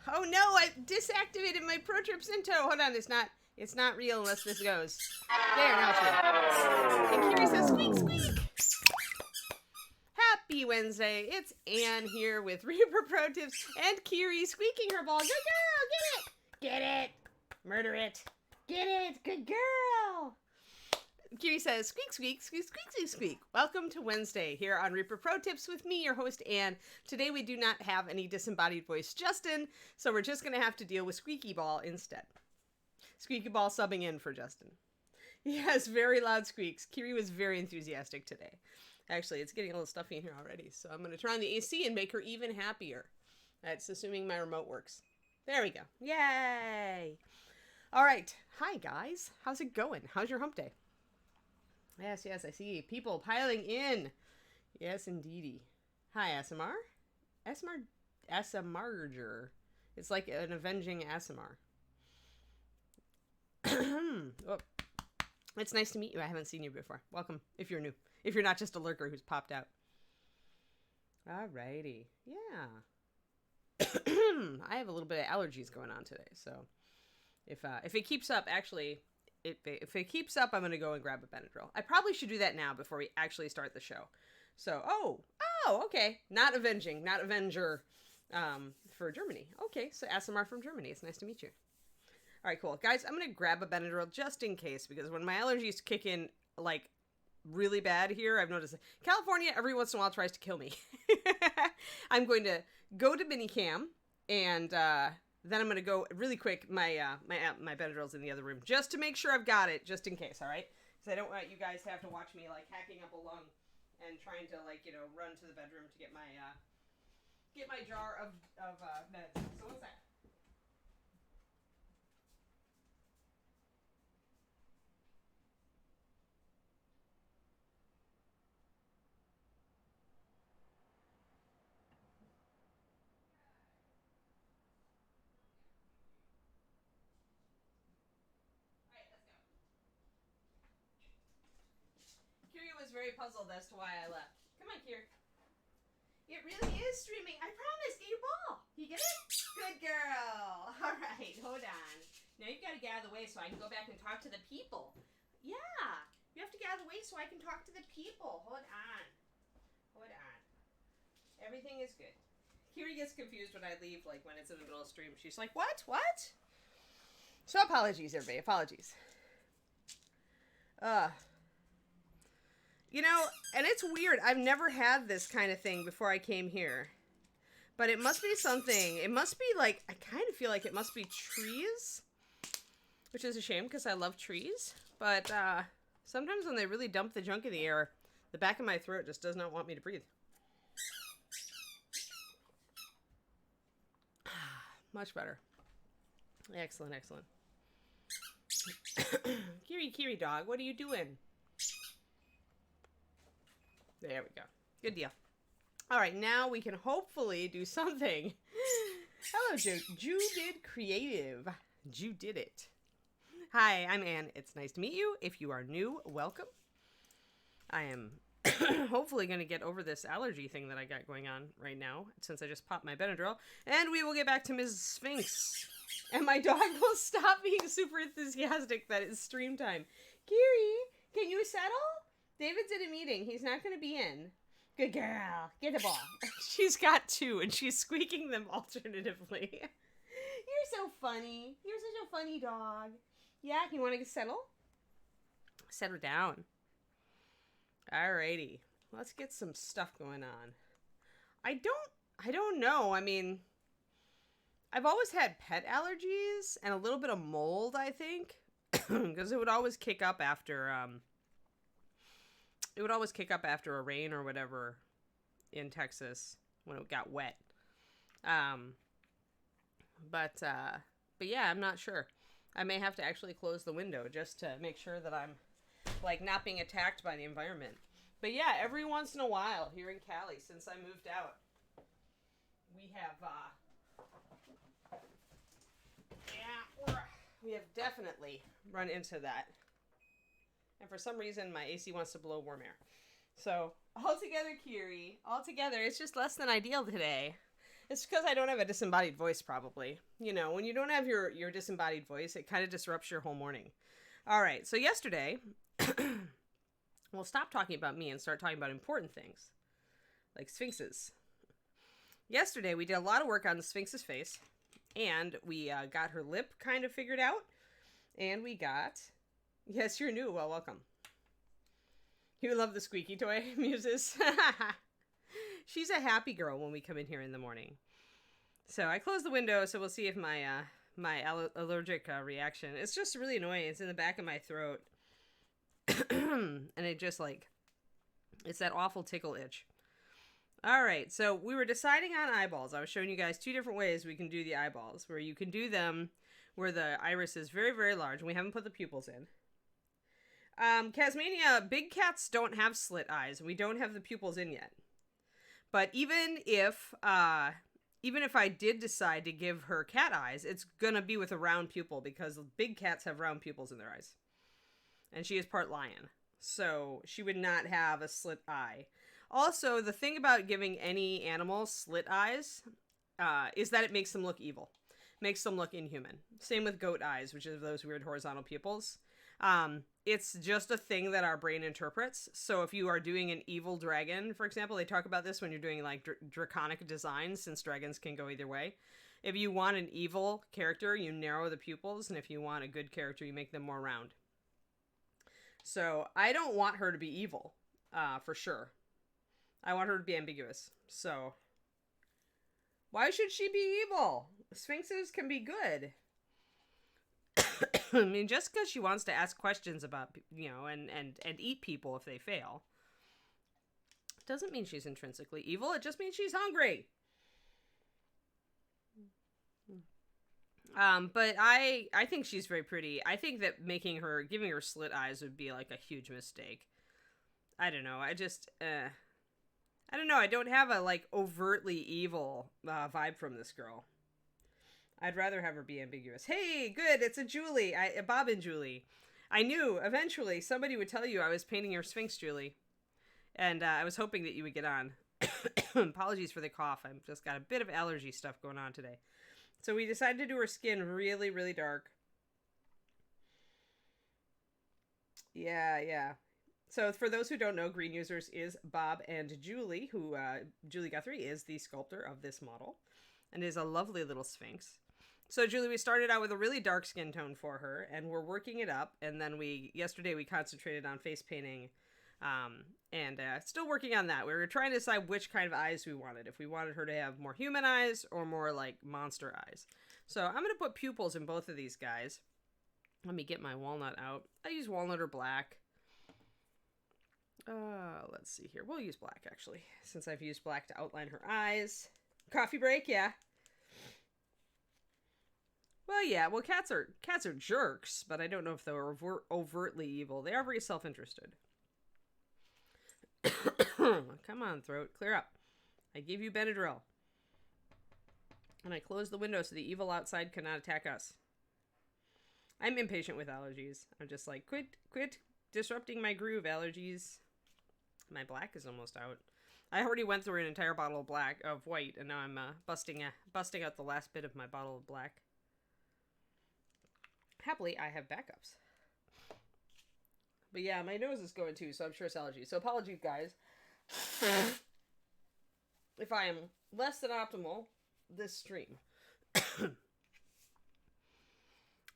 Oh no, I disactivated my Pro Trip Cinto. Hold on, it's not real unless this goes. There, now it's real. And Kiri says, squeak, squeak. Happy Wednesday. It's Anne here with Reaper Pro Tips and Kiri squeaking her ball. Good girl, get it. Get it. Murder it. Get it. Good girl. Kiri says, squeak, squeak, squeak, squeak, squeak, squeak. Welcome to Wednesday here on Reaper Pro Tips with me, your host, Anne. Today we do not have any disembodied voice Justin, so we're just going to have to deal with Squeaky Ball instead. Squeaky Ball subbing in for Justin. He has very loud squeaks. Kiri was very enthusiastic today. Actually, it's getting a little stuffy in here already, so I'm going to turn on the AC and make her even happier. That's assuming my remote works. There we go. Yay! All right. Hi, guys. How's it going? How's your hump day? Yes, I see people piling in. Yes, indeedy. Hi, ASMR. ASMRger. It's like an avenging ASMR. Oh, it's nice to meet you. I haven't seen you before. Welcome, if you're new. If you're not just a lurker who's popped out. Alrighty. Yeah. I have a little bit of allergies going on today, so if it keeps up, actually... If it keeps up, I'm going to go and grab a Benadryl. I probably should do that now before we actually start the show. So, okay. Not Avenger for Germany. Okay, so ASMR from Germany. It's nice to meet you. All right, cool. Guys, I'm going to grab a Benadryl just in case, because when my allergies kick in, like, really bad here, I've noticed California every once in a while tries to kill me. I'm going to go to Minicam and... then I'm going to go really quick. My Benadryl's in the other room just to make sure I've got it, just in case, all right? Because I don't want you guys to have to watch me, like, hacking up a lung and trying to, like, run to the bedroom to get my jar of meds. So what's that? Kiri was very puzzled as to why I left. Come on, Kiri. It really is streaming. I promise. Get your ball. You get it? Good girl. All right. Hold on. Now you've got to get out of the way so I can go back and talk to the people. Yeah. You have to get out of the way so I can talk to the people. Hold on. Everything is good. Kiri gets confused when I leave, like when it's in the middle of stream. She's like, what? What? So apologies, everybody. Apologies. And it's weird. I've never had this kind of thing before I came here. But it must be something. It must be like, I kind of feel like it must be trees. Which is a shame because I love trees. But sometimes when they really dump the junk in the air, the back of my throat just does not want me to breathe. Much better. Excellent. Kiri dog, what are you doing? There we go. Good deal. All right, now we can hopefully do something. Hello, Jew did creative. Jew did it. Hi, I'm Anne. It's nice to meet you. If you are new, welcome. I am hopefully going to get over this allergy thing that I got going on right now, since I just popped my Benadryl. And we will get back to Ms. Sphinx. And my dog will stop being super enthusiastic that it's stream time. Kiri, can you settle? David's in a meeting. He's not going to be in. Good girl. Get the ball. She's got two, and she's squeaking them alternatively. You're so funny. You're such a funny dog. Yeah, you want to settle? Settle down. Alrighty. Let's get some stuff going on. I don't know. I mean, I've always had pet allergies and a little bit of mold, I think. Because it would always kick up after, a rain or whatever in Texas when it got wet. But yeah, I'm not sure. I may have to actually close the window just to make sure that I'm, like, not being attacked by the environment. But yeah, every once in a while here in Cali, since I moved out, we have definitely run into that. And for some reason, my AC wants to blow warm air. So, altogether, Kiri, it's just less than ideal today. It's because I don't have a disembodied voice, probably. You know, when you don't have your disembodied voice, it kind of disrupts your whole morning. All right, so yesterday, we'll stop talking about me and start talking about important things, like sphinxes. Yesterday, we did a lot of work on the Sphinx's face, and we got her lip kind of figured out, and we got... Yes, you're new. Well, welcome. You love the squeaky toy, Muses. She's a happy girl when we come in here in the morning. So I closed the window, so we'll see if my allergic reaction... It's just really annoying. It's in the back of my throat. And it just, like... It's that awful tickle itch. All right, so we were deciding on eyeballs. I was showing you guys 2 different ways we can do the eyeballs, where you can do them where the iris is very, very large, and we haven't put the pupils in. Casmania, big cats don't have slit eyes, and we don't have the pupils in yet. But even if I did decide to give her cat eyes, it's gonna be with a round pupil, because big cats have round pupils in their eyes. And she is part lion, so she would not have a slit eye. Also, the thing about giving any animal slit eyes is that it makes them look evil. Makes them look inhuman. Same with goat eyes, which is those weird horizontal pupils. It's just a thing that our brain interprets. So if you are doing an evil dragon, for example, they talk about this when you're doing like draconic designs, since dragons can go either way. If you want an evil character, you narrow the pupils, and if you want a good character, you make them more round. So I don't want her to be evil, for sure. I want her to be ambiguous. So, why should she be evil? Sphinxes can be good. I mean, just because she wants to ask questions about, you know, and eat people if they fail, doesn't mean she's intrinsically evil. It just means she's hungry. But I think she's very pretty. I think that giving her slit eyes would be like a huge mistake. I don't know. I don't know. I don't have a, like, overtly evil vibe from this girl. I'd rather have her be ambiguous. Hey, good. It's a Julie. A Bob and Julie. I knew eventually somebody would tell you I was painting your Sphinx, Julie. And I was hoping that you would get on. Apologies for the cough. I've just got a bit of allergy stuff going on today. So we decided to do her skin really, really dark. Yeah. So for those who don't know, Green Users is Bob and Julie, who Julie Guthrie is the sculptor of this model and is a lovely little Sphinx. So Julie, we started out with a really dark skin tone for her, and we're working it up. And then yesterday we concentrated on face painting, and still working on that. We were trying to decide which kind of eyes we wanted. If we wanted her to have more human eyes or more like monster eyes. So I'm going to put pupils in both of these guys. Let me get my walnut out. I use walnut or black. Let's see here. We'll use black, actually, since I've used black to outline her eyes. Coffee break, yeah. Well, yeah. Well, cats are jerks, but I don't know if they're overtly evil. They are very self-interested. Come on, throat. Clear up. I gave you Benadryl. And I closed the window so the evil outside cannot attack us. I'm impatient with allergies. I'm just like, quit disrupting my groove, allergies. My black is almost out. I already went through an entire bottle of white, and now I'm busting out the last bit of my bottle of black. Happily, I have backups. But yeah, my nose is going too, so I'm sure it's allergies. So apologies, guys. If I am less than optimal this stream.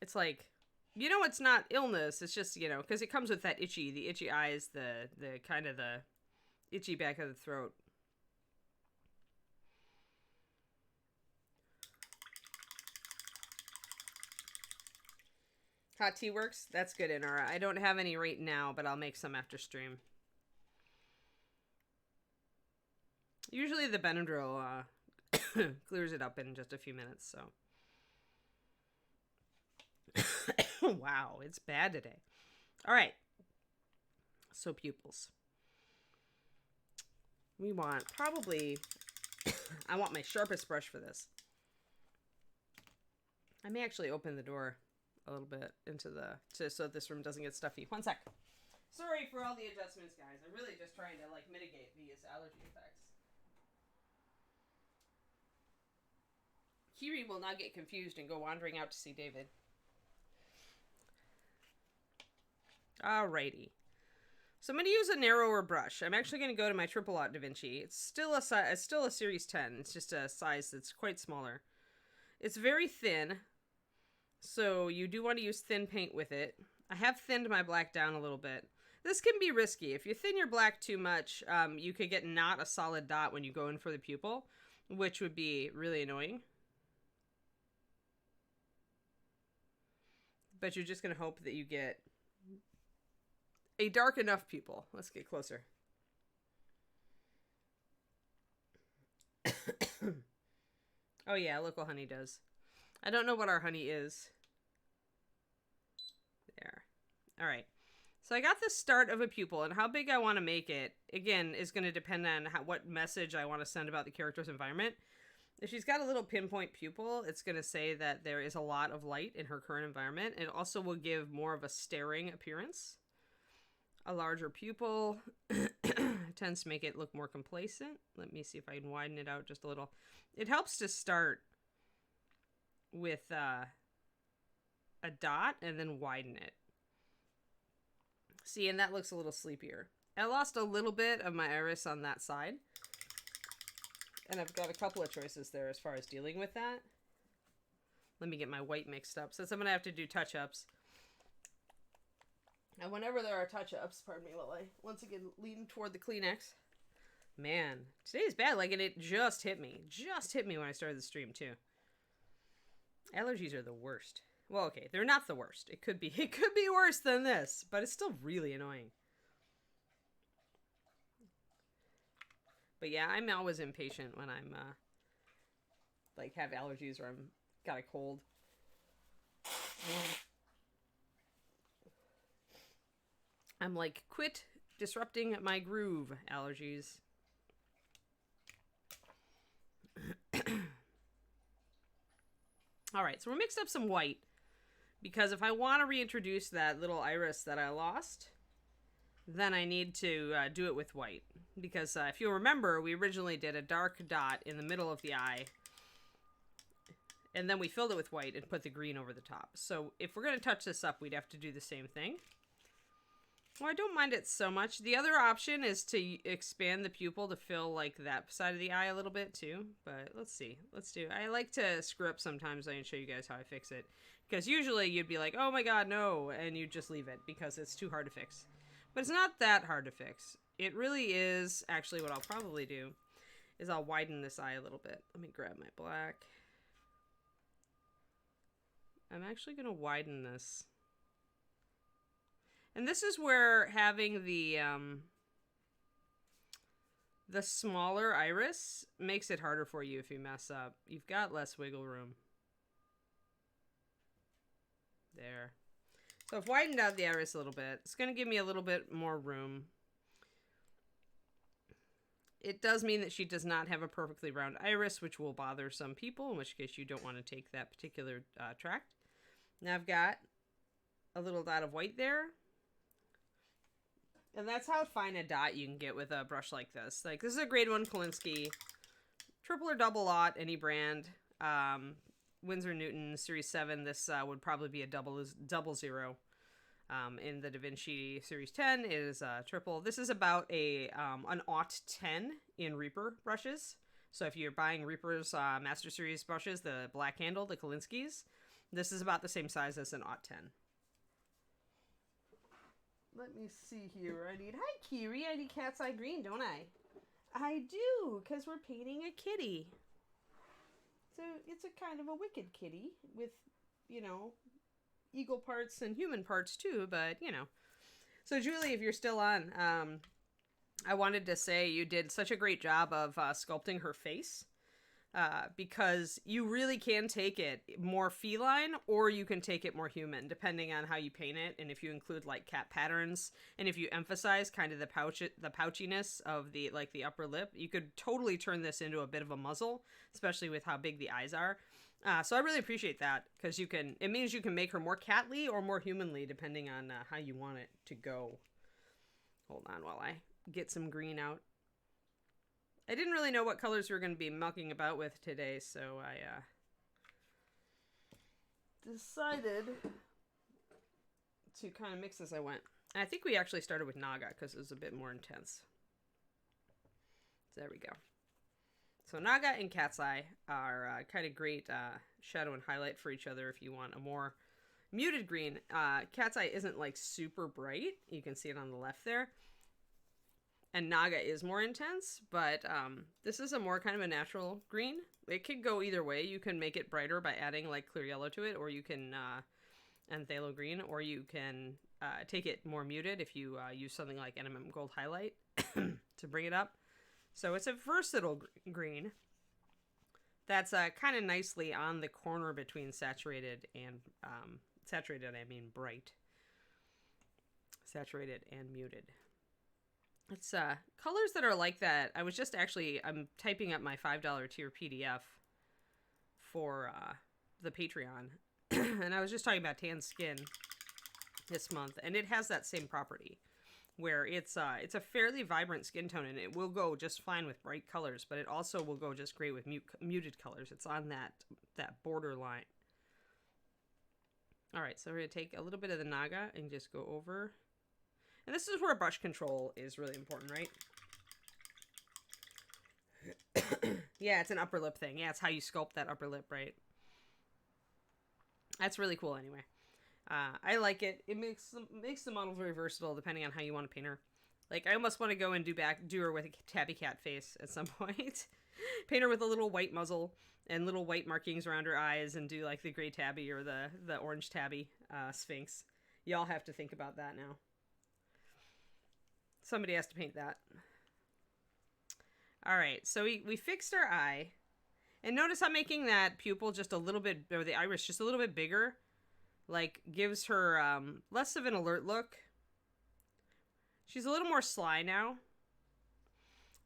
It's like, you know, it's not illness. It's just, you know, because it comes with that the itchy eyes, the kind of the itchy back of the throat. Hot tea works? That's good, Inara. I don't have any right now, but I'll make some after stream. Usually the Benadryl clears it up in just a few minutes, so. Wow, it's bad today. All right. So pupils. We want probably, I want my sharpest brush for this. I may actually open the door a little bit so this room doesn't get stuffy. One sec. Sorry for all the adjustments, guys. I'm really just trying to like mitigate these allergy effects. Kiri will not get confused and go wandering out to see David. Alrighty. So I'm going to use a narrower brush. I'm actually going to go to my triple aught Da Vinci. It's still a Series 10. It's just a size that's quite smaller. It's very thin, so you do want to use thin paint with it. I have thinned my black down a little bit. This can be risky. If you thin your black too much, you could get not a solid dot when you go in for the pupil, which would be really annoying. But you're just going to hope that you get a dark enough pupil. Let's get closer. Oh yeah, look what honey does. I don't know what our honey is. There. Alright. So I got the start of a pupil, and how big I want to make it, again, is going to depend on what message I want to send about the character's environment. If she's got a little pinpoint pupil, it's going to say that there is a lot of light in her current environment. It also will give more of a staring appearance. A larger pupil tends to make it look more complacent. Let me see if I can widen it out just a little. It helps to start with a dot and then widen it. See, and that looks a little sleepier. I lost a little bit of my iris on that side. And I've got a couple of choices there as far as dealing with that. Let me get my white mixed up, since I'm going to have to do touch-ups. And whenever there are touch-ups, pardon me while I once again lean toward the Kleenex. Man, today's bad. Like, and it just hit me. Just hit me when I started the stream, too. Allergies are the worst. Well, okay, they're not the worst. It could be worse than this, but it's still really annoying. But yeah, I'm always impatient when I'm, like, have allergies or I'm got a cold. I'm like, quit disrupting my groove, allergies. Alright, so we're mixed up some white. Because if I want to reintroduce that little iris that I lost, then I need to do it with white. Because if you remember, we originally did a dark dot in the middle of the eye. And then we filled it with white and put the green over the top. So if we're going to touch this up, we'd have to do the same thing. Well, I don't mind it so much. The other option is to expand the pupil to fill, like, that side of the eye a little bit, too. But let's see. Let's do... I like to screw up sometimes. I can show you guys how I fix it. Because usually you'd be like, oh my god, no, and you'd just leave it because it's too hard to fix. But it's not that hard to fix. It really is... Actually, what I'll probably do is I'll widen this eye a little bit. Let me grab my black. I'm actually going to widen this. And this is where having the smaller iris makes it harder for you if you mess up. You've got less wiggle room. There. So I've widened out the iris a little bit. It's going to give me a little bit more room. It does mean that she does not have a perfectly round iris, which will bother some people, in which case you don't want to take that particular tract. Now I've got a little dot of white there. And that's how fine a dot you can get with a brush like this. Like, this is a grade 1 Kolinsky. Triple or double aught, any brand. Winsor Newton Series 7. This would probably be a double zero. In the Da Vinci Series 10, it is triple. This is about an aught 10 in Reaper brushes. So if you're buying Reaper's Master Series brushes, the black handle, the Kolinskis, this is about the same size as an aught 10. Let me see here. Hi, Kiri. I need cat's eye green, don't I? I do, because we're painting a kitty. So it's a kind of a wicked kitty with, you know, eagle parts and human parts too, but, you know. So, Julie, if you're still on, I wanted to say you did such a great job of sculpting her face. Because you really can take it more feline or you can take it more human, depending on how you paint it. And if you include like cat patterns and if you emphasize kind of the pouchiness of the upper lip, you could totally turn this into a bit of a muzzle, especially with how big the eyes are. So I really appreciate that because it means you can make her more catly or more humanly depending on how you want it to go. Hold on while I get some green out. I didn't really know what colors we were going to be mucking about with today, so I decided to kind of mix as I went. And I think we actually started with Naga because it was a bit more intense. So there we go. So Naga and Cat's Eye are kind of great shadow and highlight for each other if you want a more muted green. Cat's Eye isn't like super bright. You can see it on the left there. And Naga is more intense, but this is a more kind of a natural green. It could go either way. You can make it brighter by adding like clear yellow to it, or you can, and phthalo green, or you can take it more muted if you use something like NMM Gold Highlight to bring it up. So it's a versatile green that's kind of nicely on the corner between saturated and, saturated I mean bright. Saturated and muted. It's colors that are like that. I was just I'm typing up my $5 tier PDF for the Patreon. And I was just talking about tan skin this month. And it has that same property where it's a fairly vibrant skin tone. And it will go just fine with bright colors. But it also will go just great with muted colors. It's on that border line. All right, so we're going to take a little bit of the Naga and just go over. And this is where brush control is really important, right? Yeah, it's an upper lip thing. Yeah, it's how you sculpt that upper lip, right? That's really cool anyway. I like it. It makes the model very versatile depending on how you want to paint her. Like, I almost want to go and do her with a tabby cat face at some point. Paint her with a little white muzzle and little white markings around her eyes and do like the gray tabby or the orange tabby Sphinx. Y'all have to think about that now. Somebody has to paint that. All right, so we fixed our eye. And notice I'm making that pupil just a little bit, or the iris just a little bit bigger. Like, gives her less of an alert look. She's a little more sly now.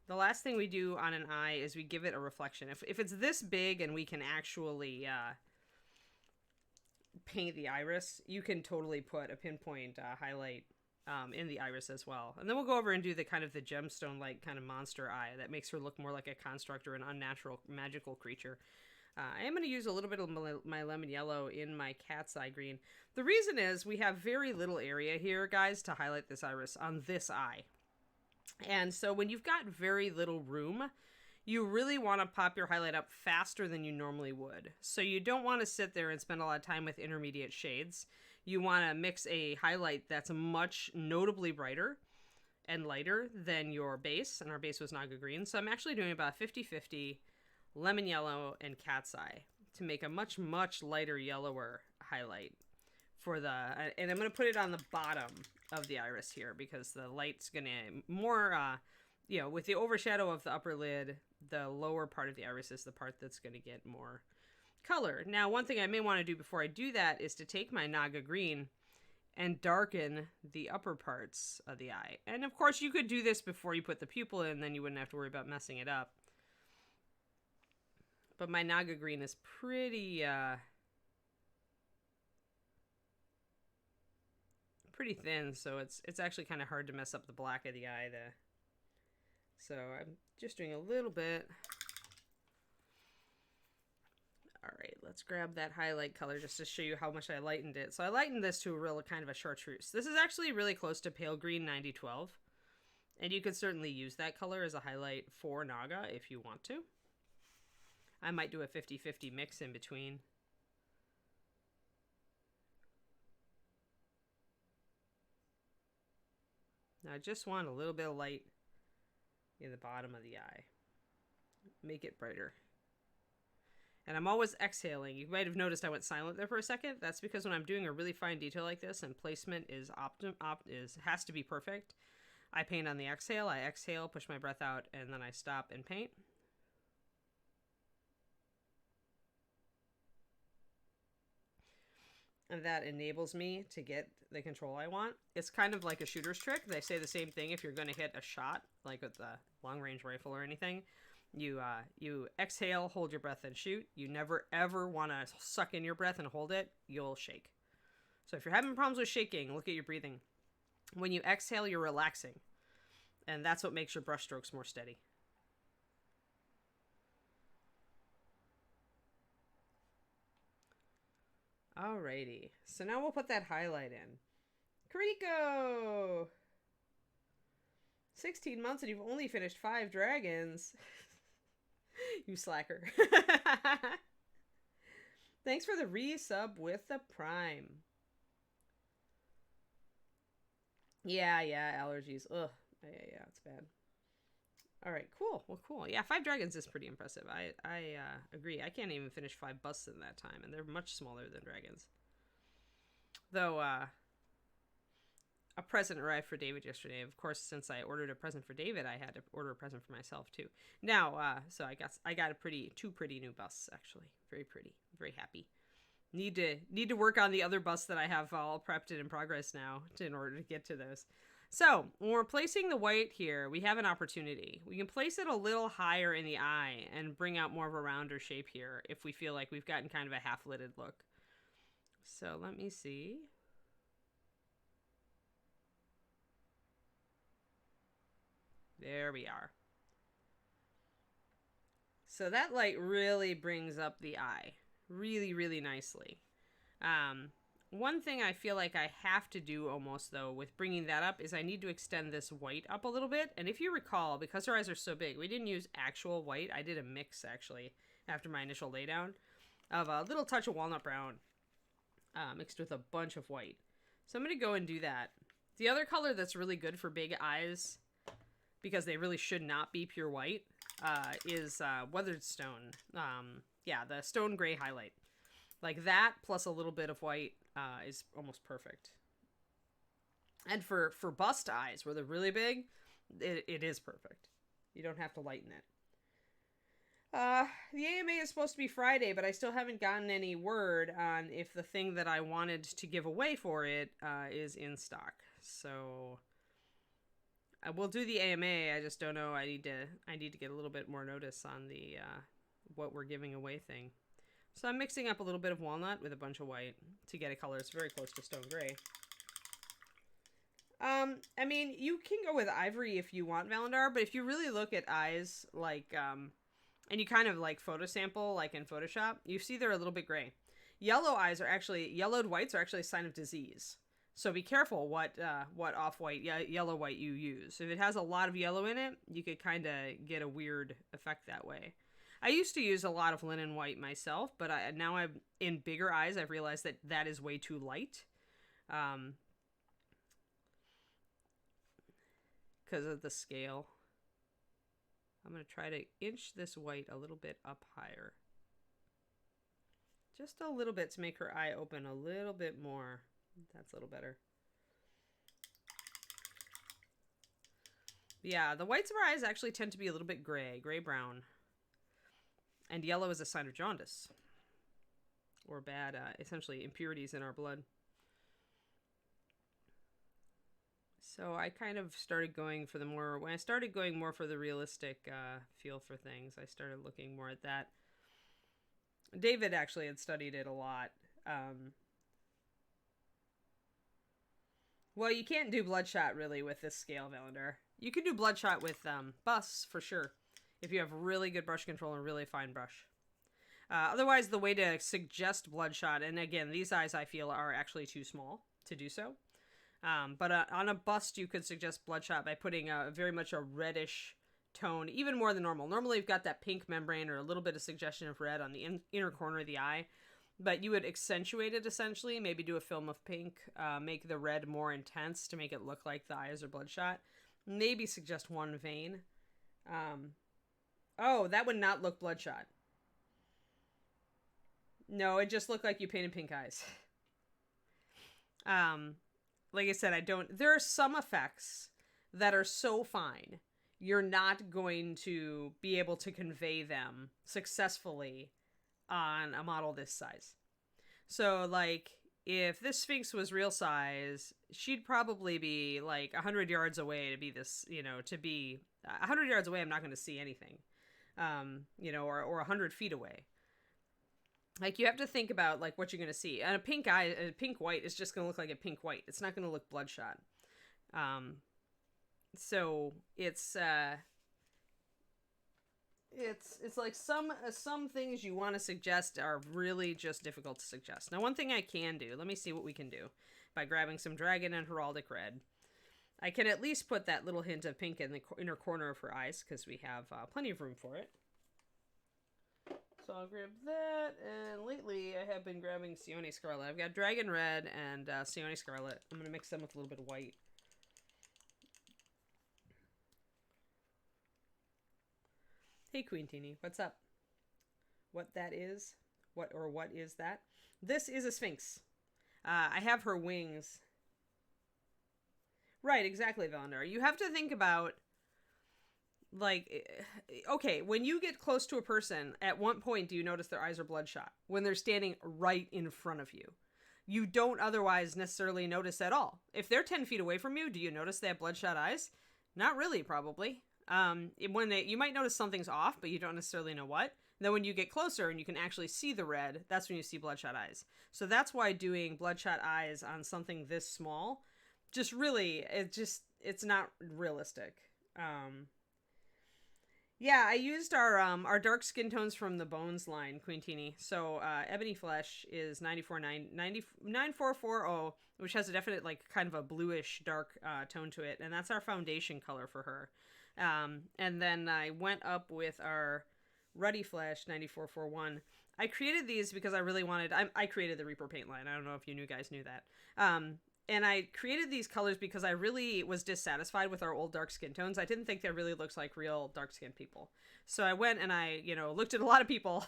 The last thing we do on an eye is we give it a reflection. If it's this big and we can actually paint the iris, you can totally put a pinpoint highlight in the iris as well. And then we'll go over and do the kind of the gemstone-like kind of monster eye that makes her look more like a construct or an unnatural magical creature. I am going to use a little bit of my lemon yellow in my Cat's Eye green. The reason is we have very little area here, guys, to highlight this iris on this eye. And so when you've got very little room, you really want to pop your highlight up faster than you normally would. So you don't want to sit there and spend a lot of time with intermediate shades. You want to mix a highlight that's much notably brighter and lighter than your base. And our base was Naga green. So I'm actually doing about 50-50 lemon yellow and Cat's Eye to make a much, much lighter, yellower highlight for the... And I'm going to put it on the bottom of the iris here because the light's going to more... you know, with the overshadow of the upper lid, the lower part of the iris is the part that's going to get more color. Now, one thing I may want to do before I do that is to take my Naga green and darken the upper parts of the eye. And of course, you could do this before you put the pupil in, then you wouldn't have to worry about messing it up. But my Naga green is pretty thin, so it's actually kind of hard to mess up the black of the eye there. So I'm just doing a little bit. All right, let's grab that highlight color just to show you how much I lightened it. So I lightened this to a real kind of a chartreuse. This is actually really close to pale green 9012. And you could certainly use that color as a highlight for Naga if you want to. I might do a 50-50 mix in between. Now I just want a little bit of light in the bottom of the eye. Make it brighter. And I'm always exhaling. You might have noticed I went silent there for a second. That's because when I'm doing a really fine detail like this and placement is has to be perfect, I paint on the exhale. I exhale, push my breath out, and then I stop and paint. And that enables me to get the control I want. It's kind of like a shooter's trick. They say the same thing if you're going to hit a shot, like with a long-range rifle or anything. You exhale, hold your breath, and shoot. You never, ever want to suck in your breath and hold it. You'll shake. So if you're having problems with shaking, look at your breathing. When you exhale, you're relaxing. And that's what makes your brush strokes more steady. Alrighty. So now we'll put that highlight in. Kariko! 16 months and you've only finished 5 dragons. You slacker. Thanks for the resub with the Prime. Yeah, allergies. Ugh. Yeah, it's bad. All right, cool. Well, cool. Yeah, 5 dragons is pretty impressive. I agree. I can't even finish 5 busts in that time, and they're much smaller than dragons. Though, a present arrived for David yesterday. Of course, since I ordered a present for David, I had to order a present for myself too. Now, so I got two pretty new busts actually. Very pretty. Very happy. Need to work on the other busts that I have all prepped and in progress now in order to get to those. So when we're placing the white here, we have an opportunity. We can place it a little higher in the eye and bring out more of a rounder shape here if we feel like we've gotten kind of a half-lidded look. So let me see. There we are. So that light really brings up the eye really, really nicely. One thing I feel like I have to do almost, though, with bringing that up is I need to extend this white up a little bit. And if you recall, because her eyes are so big, we didn't use actual white. I did a mix, actually, after my initial laydown of a little touch of walnut brown mixed with a bunch of white. So I'm going to go and do that. The other color that's really good for big eyes, because they really should not be pure white, is weathered stone. Yeah, the stone gray highlight. Like that plus a little bit of white is almost perfect. And for bust eyes, where they're really big, it is perfect. You don't have to lighten it. The AMA is supposed to be Friday, but I still haven't gotten any word on if the thing that I wanted to give away for it is in stock. So I will do the AMA. I just don't know. I need to get a little bit more notice on the what we're giving away thing. So I'm mixing up a little bit of walnut with a bunch of white to get a color that's very close to stone gray. I mean, you can go with ivory if you want, Valandar, but if you really look at eyes, like, and you kind of like photo sample, like in Photoshop, you see they're a little bit gray. Yellowed whites are actually a sign of disease. So be careful what off-white, yellow white you use. If it has a lot of yellow in it, you could kind of get a weird effect that way. I used to use a lot of linen white myself, but now I'm in bigger eyes. I've realized that is way too light, because of the scale. I'm going to try to inch this white a little bit up higher, just a little bit to make her eye open a little bit more. That's a little better. Yeah, the whites of our eyes actually tend to be a little bit gray-brown. And yellow is a sign of jaundice. Or bad, essentially, impurities in our blood. So I kind of started going for when I started going more for the realistic feel for things, I started looking more at that. David actually had studied it a lot. Well, you can't do bloodshot really with this scale, Valandar. You can do bloodshot with busts for sure, if you have really good brush control and really fine brush. Otherwise, the way to suggest bloodshot, and again, these eyes I feel are actually too small to do so. But on a bust, you could suggest bloodshot by putting very much a reddish tone, even more than normal. Normally, you've got that pink membrane or a little bit of suggestion of red on the inner corner of the eye. But you would accentuate it, essentially. Maybe do a film of pink. Make the red more intense to make it look like the eyes are bloodshot. Maybe suggest one vein. Oh, that would not look bloodshot. No, it just looked like you painted pink eyes. Like I said, there are some effects that are so fine, you're not going to be able to convey them successfully on a model this size. So, like, if this Sphinx was real size, she'd probably be, like, 100 yards away to be this, to be... 100 yards away, I'm not going to see anything, or 100 feet away. Like, you have to think about, like, what you're going to see. And a pink white is just going to look like a pink white. It's not going to look bloodshot. So, it's It's like some things you want to suggest are really just difficult to suggest. Now, one thing I can do, let me see what we can do by grabbing some dragon and heraldic red. I can at least put that little hint of pink in the inner corner of her eyes because we have plenty of room for it. So I'll grab that, and lately I have been grabbing Sione Scarlet. I've got dragon red and Sione Scarlet. I'm going to mix them with a little bit of white. Hey, Queen Teeny, what's up? What that is? What is that? This is a Sphinx. I have her wings. Right, exactly, Valandar. You have to think about, like, okay, when you get close to a person, at what point do you notice their eyes are bloodshot? When they're standing right in front of you. You don't otherwise necessarily notice at all. If they're 10 feet away from you, do you notice they have bloodshot eyes? Not really, probably. You might notice something's off, but you don't necessarily know what. Then when you get closer and you can actually see the red, that's when you see bloodshot eyes. So that's why doing bloodshot eyes on something this small, just really, it's not realistic. Yeah, I used our dark skin tones from the Bones line, Queen Teeny. So Ebony Flesh is 9440, which has a definite, like, kind of a bluish dark tone to it, and that's our foundation color for her. And then I went up with our Ruddy Flesh 9441. I created these because I really wanted, I created the Reaper paint line. I don't know if you guys knew that. And I created these colors because I really was dissatisfied with our old dark skin tones. I didn't think they really looked like real dark skinned people. So I went and I, looked at a lot of people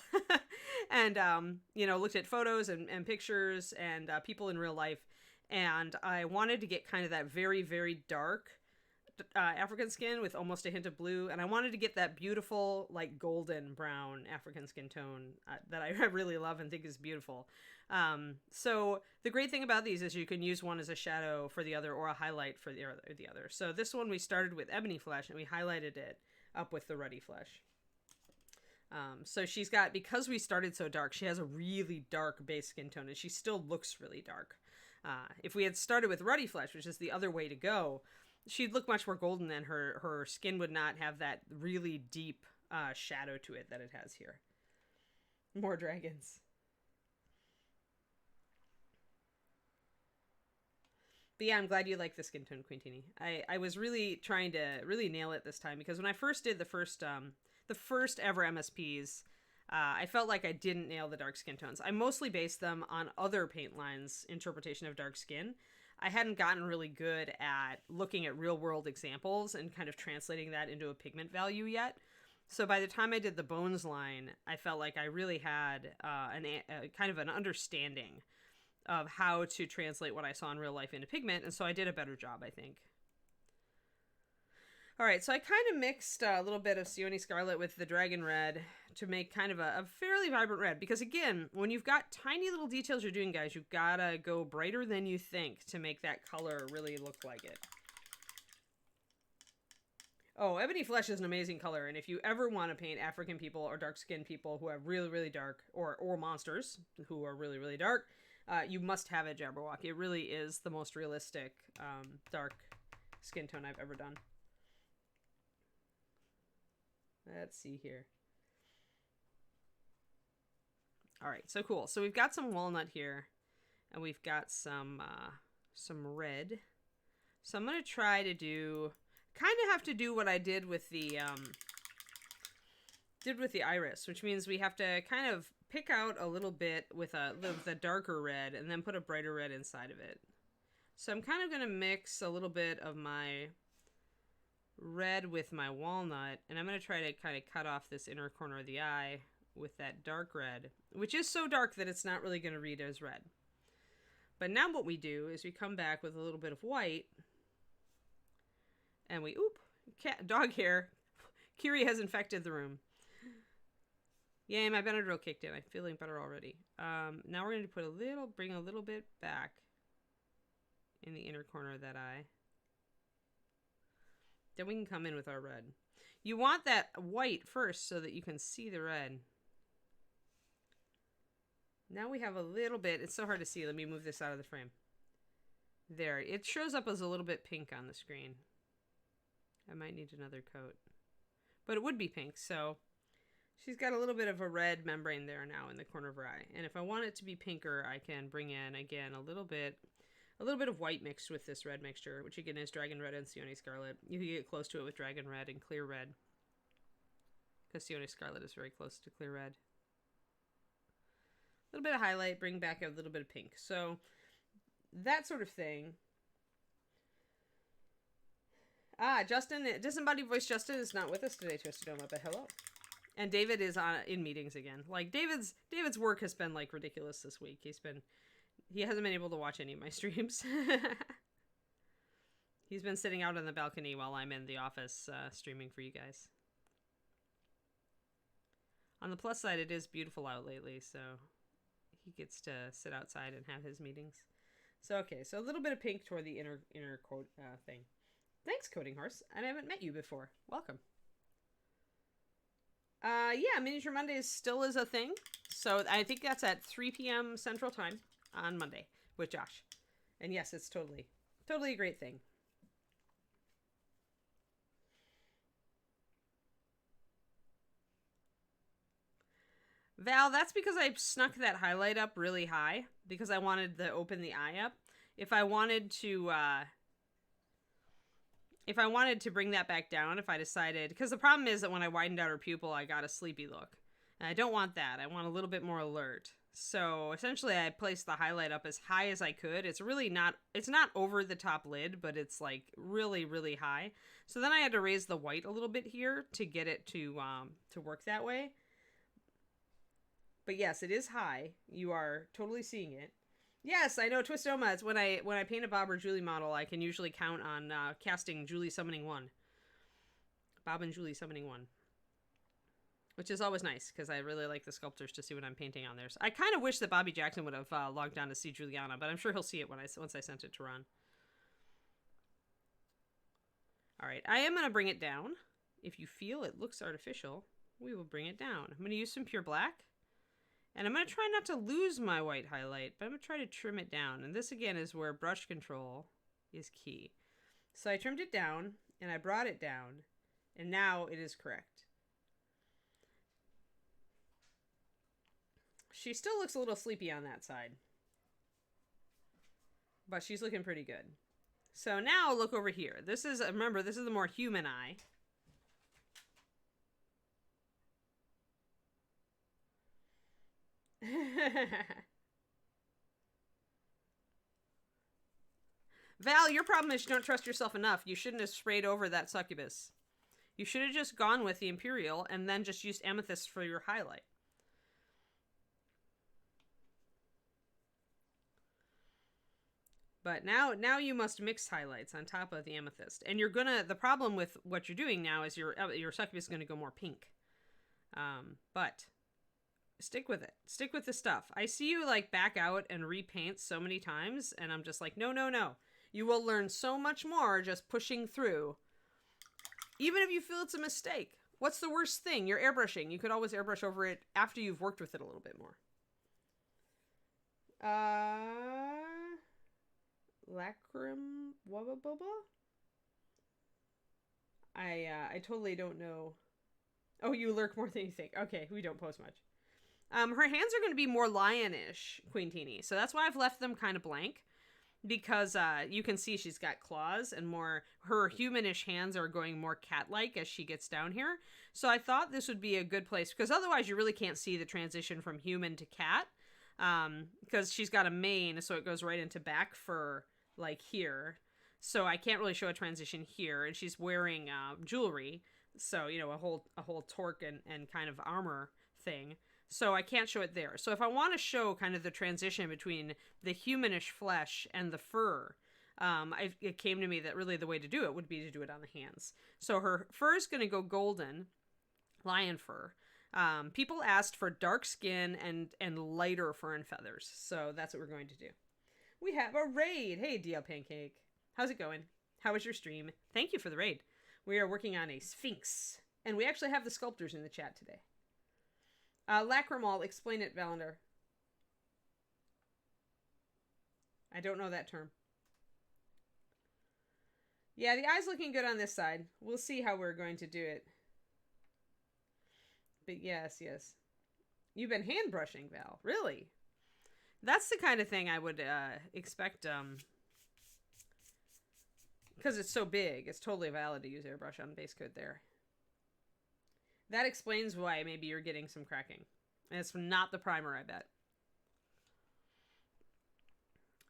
and, looked at photos and pictures and people in real life. And I wanted to get kind of that very, very dark African skin with almost a hint of blue, and I wanted to get that beautiful, like, golden brown African skin tone that I really love and think is beautiful. So the great thing about these is you can use one as a shadow for the other or a highlight for the other. So this one we started with Ebony Flesh and we highlighted it up with the Ruddy Flesh. So she's got, because we started so dark, she has a really dark base skin tone and she still looks really dark. If we had started with Ruddy Flesh, which is the other way to go, she'd look much more golden and her skin would not have that really deep shadow to it that it has here. More dragons. But yeah, I'm glad you like the skin tone, Quintini. I was really trying to really nail it this time because when I first did the first ever MSPs, I felt like I didn't nail the dark skin tones. I mostly based them on other paint lines' interpretation of dark skin. I hadn't gotten really good at looking at real world examples and kind of translating that into a pigment value yet. So by the time I did the Bones line, I felt like I really had kind of an understanding of how to translate what I saw in real life into pigment. And so I did a better job, I think. All right, so I kind of mixed a little bit of Sione Scarlet with the Dragon Red to make kind of a fairly vibrant red. Because again, when you've got tiny little details you're doing, guys, you've got to go brighter than you think to make that color really look like it. Oh, Ebony Flesh is an amazing color. And if you ever want to paint African people or dark-skinned people who have really, really dark, or monsters who are really, really dark, you must have a Jabberwock. It really is the most realistic dark skin tone I've ever done. Let's see here. All right, so cool. So we've got some walnut here, and we've got some red. So I'm gonna try to do, kind of have to do what I did with the iris, which means we have to kind of pick out a little bit with the darker red, and then put a brighter red inside of it. So I'm kind of gonna mix a little bit of my red with my walnut, and I'm going to try to kind of cut off this inner corner of the eye with that dark red, which is so dark that it's not really going to read as red. But now what we do is we come back with a little bit of white, and we, dog hair. Kiri has infected the room. Yay, my Benadryl kicked in. I'm feeling better already. Now we're going to bring a little bit back in the inner corner of that eye. Then we can come in with our red. You want that white first so that you can see the red. Now we have a little bit. It's so hard to see. Let me move this out of the frame. There. It shows up as a little bit pink on the screen. I might need another coat. But it would be pink, so She's got a little bit of a red membrane there now in the corner of her eye. And if I want it to be pinker, I can bring in, again, a little bit of white mixed with this red mixture, which again is Dragon Red and Sione Scarlet. You can get close to it with Dragon Red and Clear Red, because Sione Scarlet is very close to Clear Red. A little bit of highlight, bring back a little bit of pink. So that sort of thing. Justin, disembodied voice Justin is not with us today, Twistedoma, but hello. And David is in meetings again. Like David's work has been like ridiculous this week. He hasn't been able to watch any of my streams. He's been sitting out on the balcony while I'm in the office streaming for you guys. On the plus side, it is beautiful out lately, so he gets to sit outside and have his meetings. So okay, so a little bit of pink toward the inner coat thing. Thanks, Coding Horse. I haven't met you before. Welcome. Yeah, Miniature Mondays still is a thing. So I think that's at 3 p.m. Central Time on Monday with Josh. And yes, it's totally a great thing. Val, that's because I snuck that highlight up really high because I wanted to open the eye up. If I wanted to bring that back down, if I decided, because the problem is that when I widened out her pupil, I got a sleepy look. And I don't want that. I want a little bit more alert. So essentially I placed the highlight up as high as I could. It's not over the top lid, but it's like really, really high. So then I had to raise the white a little bit here to get it to work that way. But yes, it is high. You are totally seeing it. Yes, I know, Twistoma. It's when I paint a Bob or Julie model, I can usually count on casting Julie summoning 1. Bob and Julie summoning 1. Which is always nice, because I really like the sculptors to see what I'm painting on theirs. I kind of wish that Bobby Jackson would have logged on to see Juliana, but I'm sure he'll see it once I sent it to Ron. Alright, I am going to bring it down. If you feel it looks artificial, we will bring it down. I'm going to use some pure black. And I'm going to try not to lose my white highlight, but I'm going to try to trim it down. And this, again, is where brush control is key. So I trimmed it down, and I brought it down, and now it is correct. She still looks a little sleepy on that side, but she's looking pretty good. So now look over here. Remember, this is the more human eye. Val, your problem is you don't trust yourself enough. You shouldn't have sprayed over that succubus. You should have just gone with the Imperial and then just used amethyst for your highlight. But now you must mix highlights on top of the amethyst. And the problem with what you're doing now is your succubus is going to go more pink. But stick with it. Stick with the stuff. I see you like back out and repaint so many times, and I'm just like, no. You will learn so much more just pushing through. Even if you feel it's a mistake. What's the worst thing? You're airbrushing. You could always airbrush over it after you've worked with it a little bit more. Lacrim Wubba Bubba? I totally don't know. Oh, you lurk more than you think. Okay, we don't post much. Her hands are going to be more lionish, Queen Teeny. So that's why I've left them kind of blank. Because you can see she's got claws and her humanish hands are going more cat-like as she gets down here. So I thought this would be a good place, because otherwise you really can't see the transition from human to cat. Because she's got a mane, so it goes right into back fur, like here. So I can't really show a transition here. And she's wearing jewelry, so, you know, a whole torque and kind of armor thing. So I can't show it there. So if I want to show kind of the transition between the humanish flesh and the fur, it came to me that really the way to do it would be to do it on the hands. So her fur is going to go golden, lion fur. People asked for dark skin and lighter fur and feathers. So that's what we're going to do. We have a raid. Hey, DL Pancake. How's it going? How was your stream? Thank you for the raid. We are working on a Sphinx. And we actually have the sculptors in the chat today. Lacrimal, explain it, Valander. I don't know that term. Yeah, the eye's looking good on this side. We'll see how we're going to do it. But yes, yes. You've been hand brushing, Val. Really? That's the kind of thing I would expect, because it's so big. It's totally valid to use airbrush on base coat there. That explains why maybe you're getting some cracking. And it's not the primer, I bet.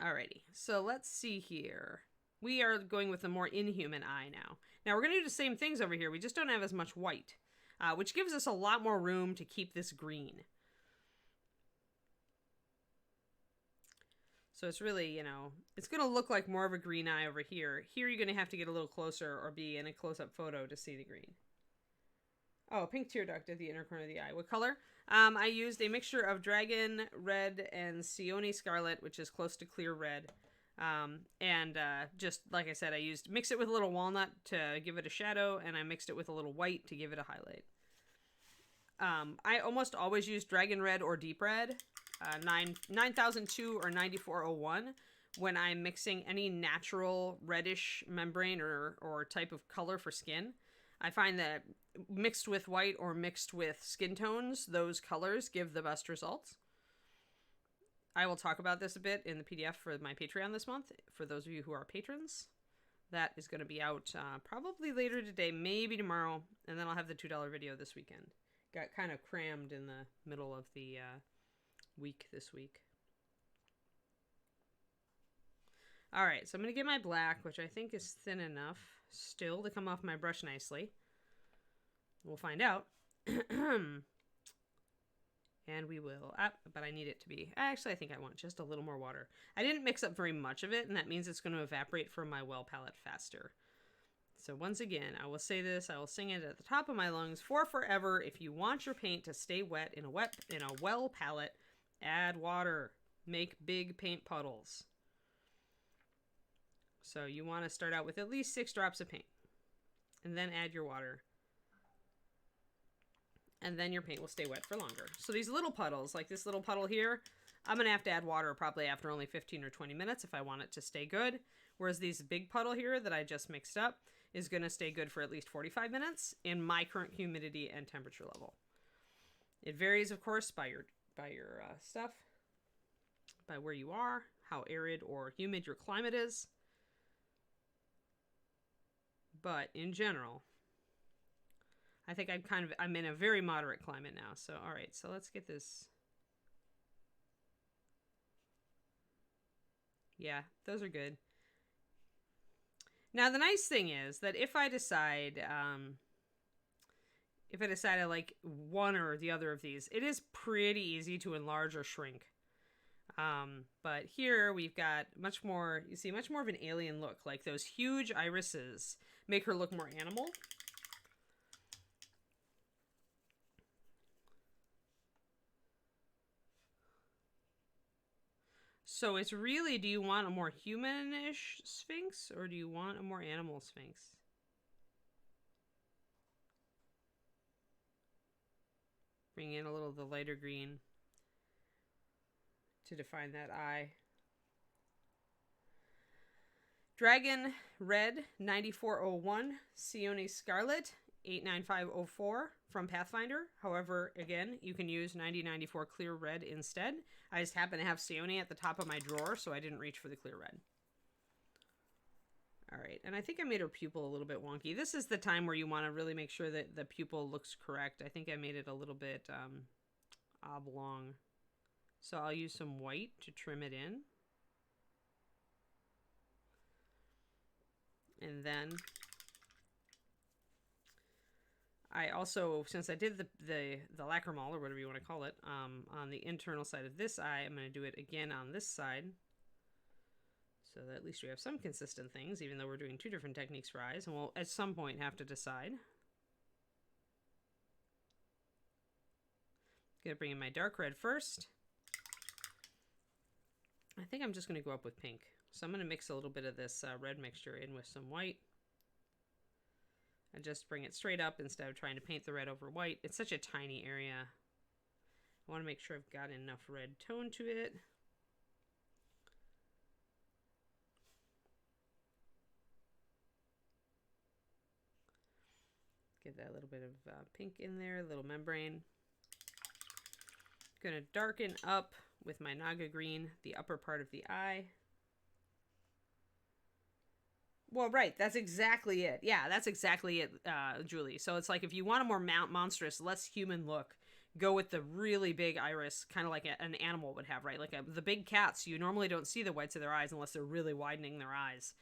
Alrighty, so let's see here. We are going with a more inhuman eye now. Now we're going to do the same things over here. We just don't have as much white, which gives us a lot more room to keep this green. So it's really, you know, it's going to look like more of a green eye over here. Here you're going to have to get a little closer or be in a close-up photo to see the green. Oh, pink tear duct at the inner corner of the eye. What color? I used a mixture of Dragon Red and Sione Scarlet, which is close to clear red. Just like I said, I mixed it with a little walnut to give it a shadow, and I mixed it with a little white to give it a highlight. I almost always use Dragon Red or Deep Red, 9002 or 9401, when I'm mixing any natural reddish membrane or type of color for skin. I find that mixed with white or mixed with skin tones, those colors give the best results. I will talk about this a bit in the PDF for my Patreon this month, for those of you who are patrons. That is going to be out probably later today, maybe tomorrow, and then I'll have the $2 video this weekend. Got kind of crammed in the middle of the week this week. Alright, so I'm going to get my black, which I think is thin enough still to come off my brush nicely. We'll find out. And we will, but I need it to be, actually I think I want just a little more water. I didn't mix up very much of it, and that means it's going to evaporate from my well palette faster. So once again, I will say this, I will sing it at the top of my lungs for forever. If you want your paint to stay wet in a well palette, add water. Make big paint puddles. So you want to start out with at least 6 drops of paint, and then add your water. And then your paint will stay wet for longer. So these little puddles, like this little puddle here, I'm going to have to add water probably after only 15 or 20 minutes if I want it to stay good. Whereas these big puddle here that I just mixed up is going to stay good for at least 45 minutes in my current humidity and temperature level. It varies, of course, by your stuff, by where you are, how arid or humid your climate is. But in general, I think I'm in a very moderate climate now. So, all right, so let's get this. Yeah, those are good. Now, the nice thing is that if I decide I like one or the other of these, it is pretty easy to enlarge or shrink. But here we've got much more, you see, much more of an alien look. Like those huge irises make her look more animal. So it's really, do you want a more humanish Sphinx or do you want a more animal Sphinx? Bring in a little of the lighter green to define that eye. Dragon Red 9401, Sione Scarlet 89504 from Pathfinder. However, again, you can use 9094 Clear Red instead. I just happen to have Sione at the top of my drawer, so I didn't reach for the clear red. All right, and I think I made her pupil a little bit wonky. This is the time where you want to really make sure that the pupil looks correct. I think I made it a little bit oblong. So I'll use some white to trim it in. And then I also, since I did the lacrimal, or whatever you want to call it, on the internal side of this eye, I'm going to do it again on this side. So that at least we have some consistent things, even though we're doing 2 different techniques for eyes. And we'll, at some point, have to decide. Going to bring in my dark red first. I think I'm just going to go up with pink. So I'm going to mix a little bit of this red mixture in with some white. And just bring it straight up instead of trying to paint the red over white. It's such a tiny area. I want to make sure I've got enough red tone to it. Get that little bit of pink in there, little membrane. Gonna darken up with my Naga green the upper part of the eye. Well, right, that's exactly it. Yeah, that's exactly it, Julie. So it's like if you want a more monstrous, less human look, go with the really big iris, kind of like an animal would have, right? Like the big cats, you normally don't see the whites of their eyes unless they're really widening their eyes.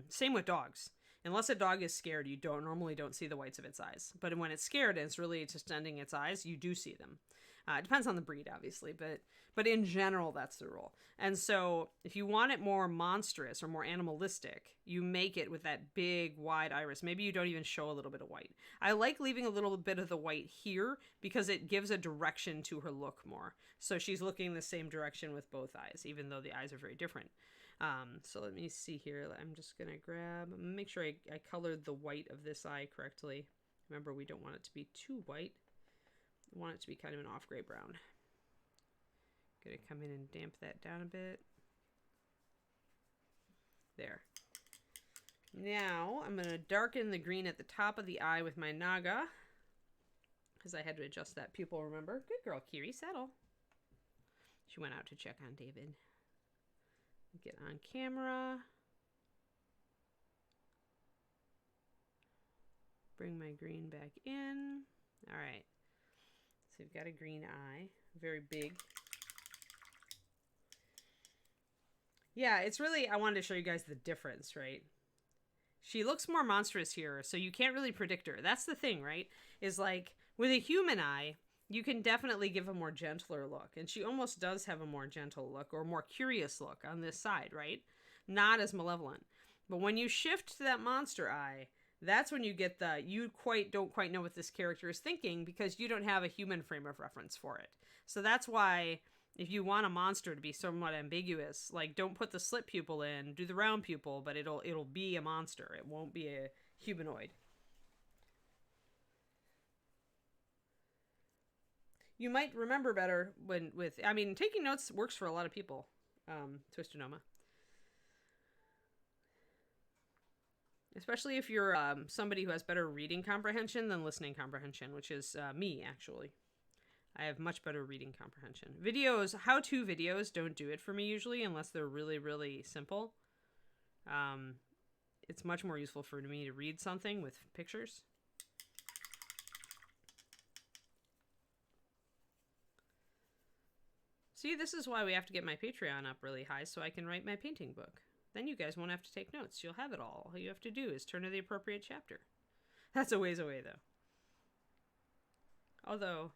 Same with dogs. Unless a dog is scared, you normally don't see the whites of its eyes. But when it's scared and it's really extending its eyes, you do see them. It depends on the breed, obviously, but in general, that's the rule. And so if you want it more monstrous or more animalistic, you make it with that big, wide iris. Maybe you don't even show a little bit of white. I like leaving a little bit of the white here because it gives a direction to her look more. So she's looking the same direction with both eyes, even though the eyes are very different. So let me see here. I'm just going to make sure I colored the white of this eye correctly. Remember, we don't want it to be too white. I want it to be kind of an off gray brown. Gonna come in and damp that down a bit. There. Now I'm gonna darken the green at the top of the eye with my Naga, because I had to adjust that pupil, remember? Good girl, Kiri, settle. She went out to check on David. Get on camera. Bring my green back in. All right. So we've got a green eye, very big. Yeah, it's really, I wanted to show you guys the difference, right? She looks more monstrous here, so you can't really predict her. That's the thing, right? Is like, with a human eye, you can definitely give a more gentler look. And she almost does have a more gentle look, or more curious look on this side, right? Not as malevolent. But when you shift to that monster eye, that's when you get you don't quite know what this character is thinking, because you don't have a human frame of reference for it. So that's why, if you want a monster to be somewhat ambiguous, like, don't put the slit pupil in, do the round pupil, but it'll be a monster. It won't be a humanoid. You might remember better taking notes works for a lot of people. Twistonoma. Especially if you're somebody who has better reading comprehension than listening comprehension, which is me, actually. I have much better reading comprehension. Videos, how-to videos don't do it for me usually, unless they're really, really simple. It's much more useful for me to read something with pictures. See, this is why we have to get my Patreon up really high, so I can write my painting book. Then you guys won't have to take notes. You'll have it all. All you have to do is turn to the appropriate chapter. That's a ways away, though. Although,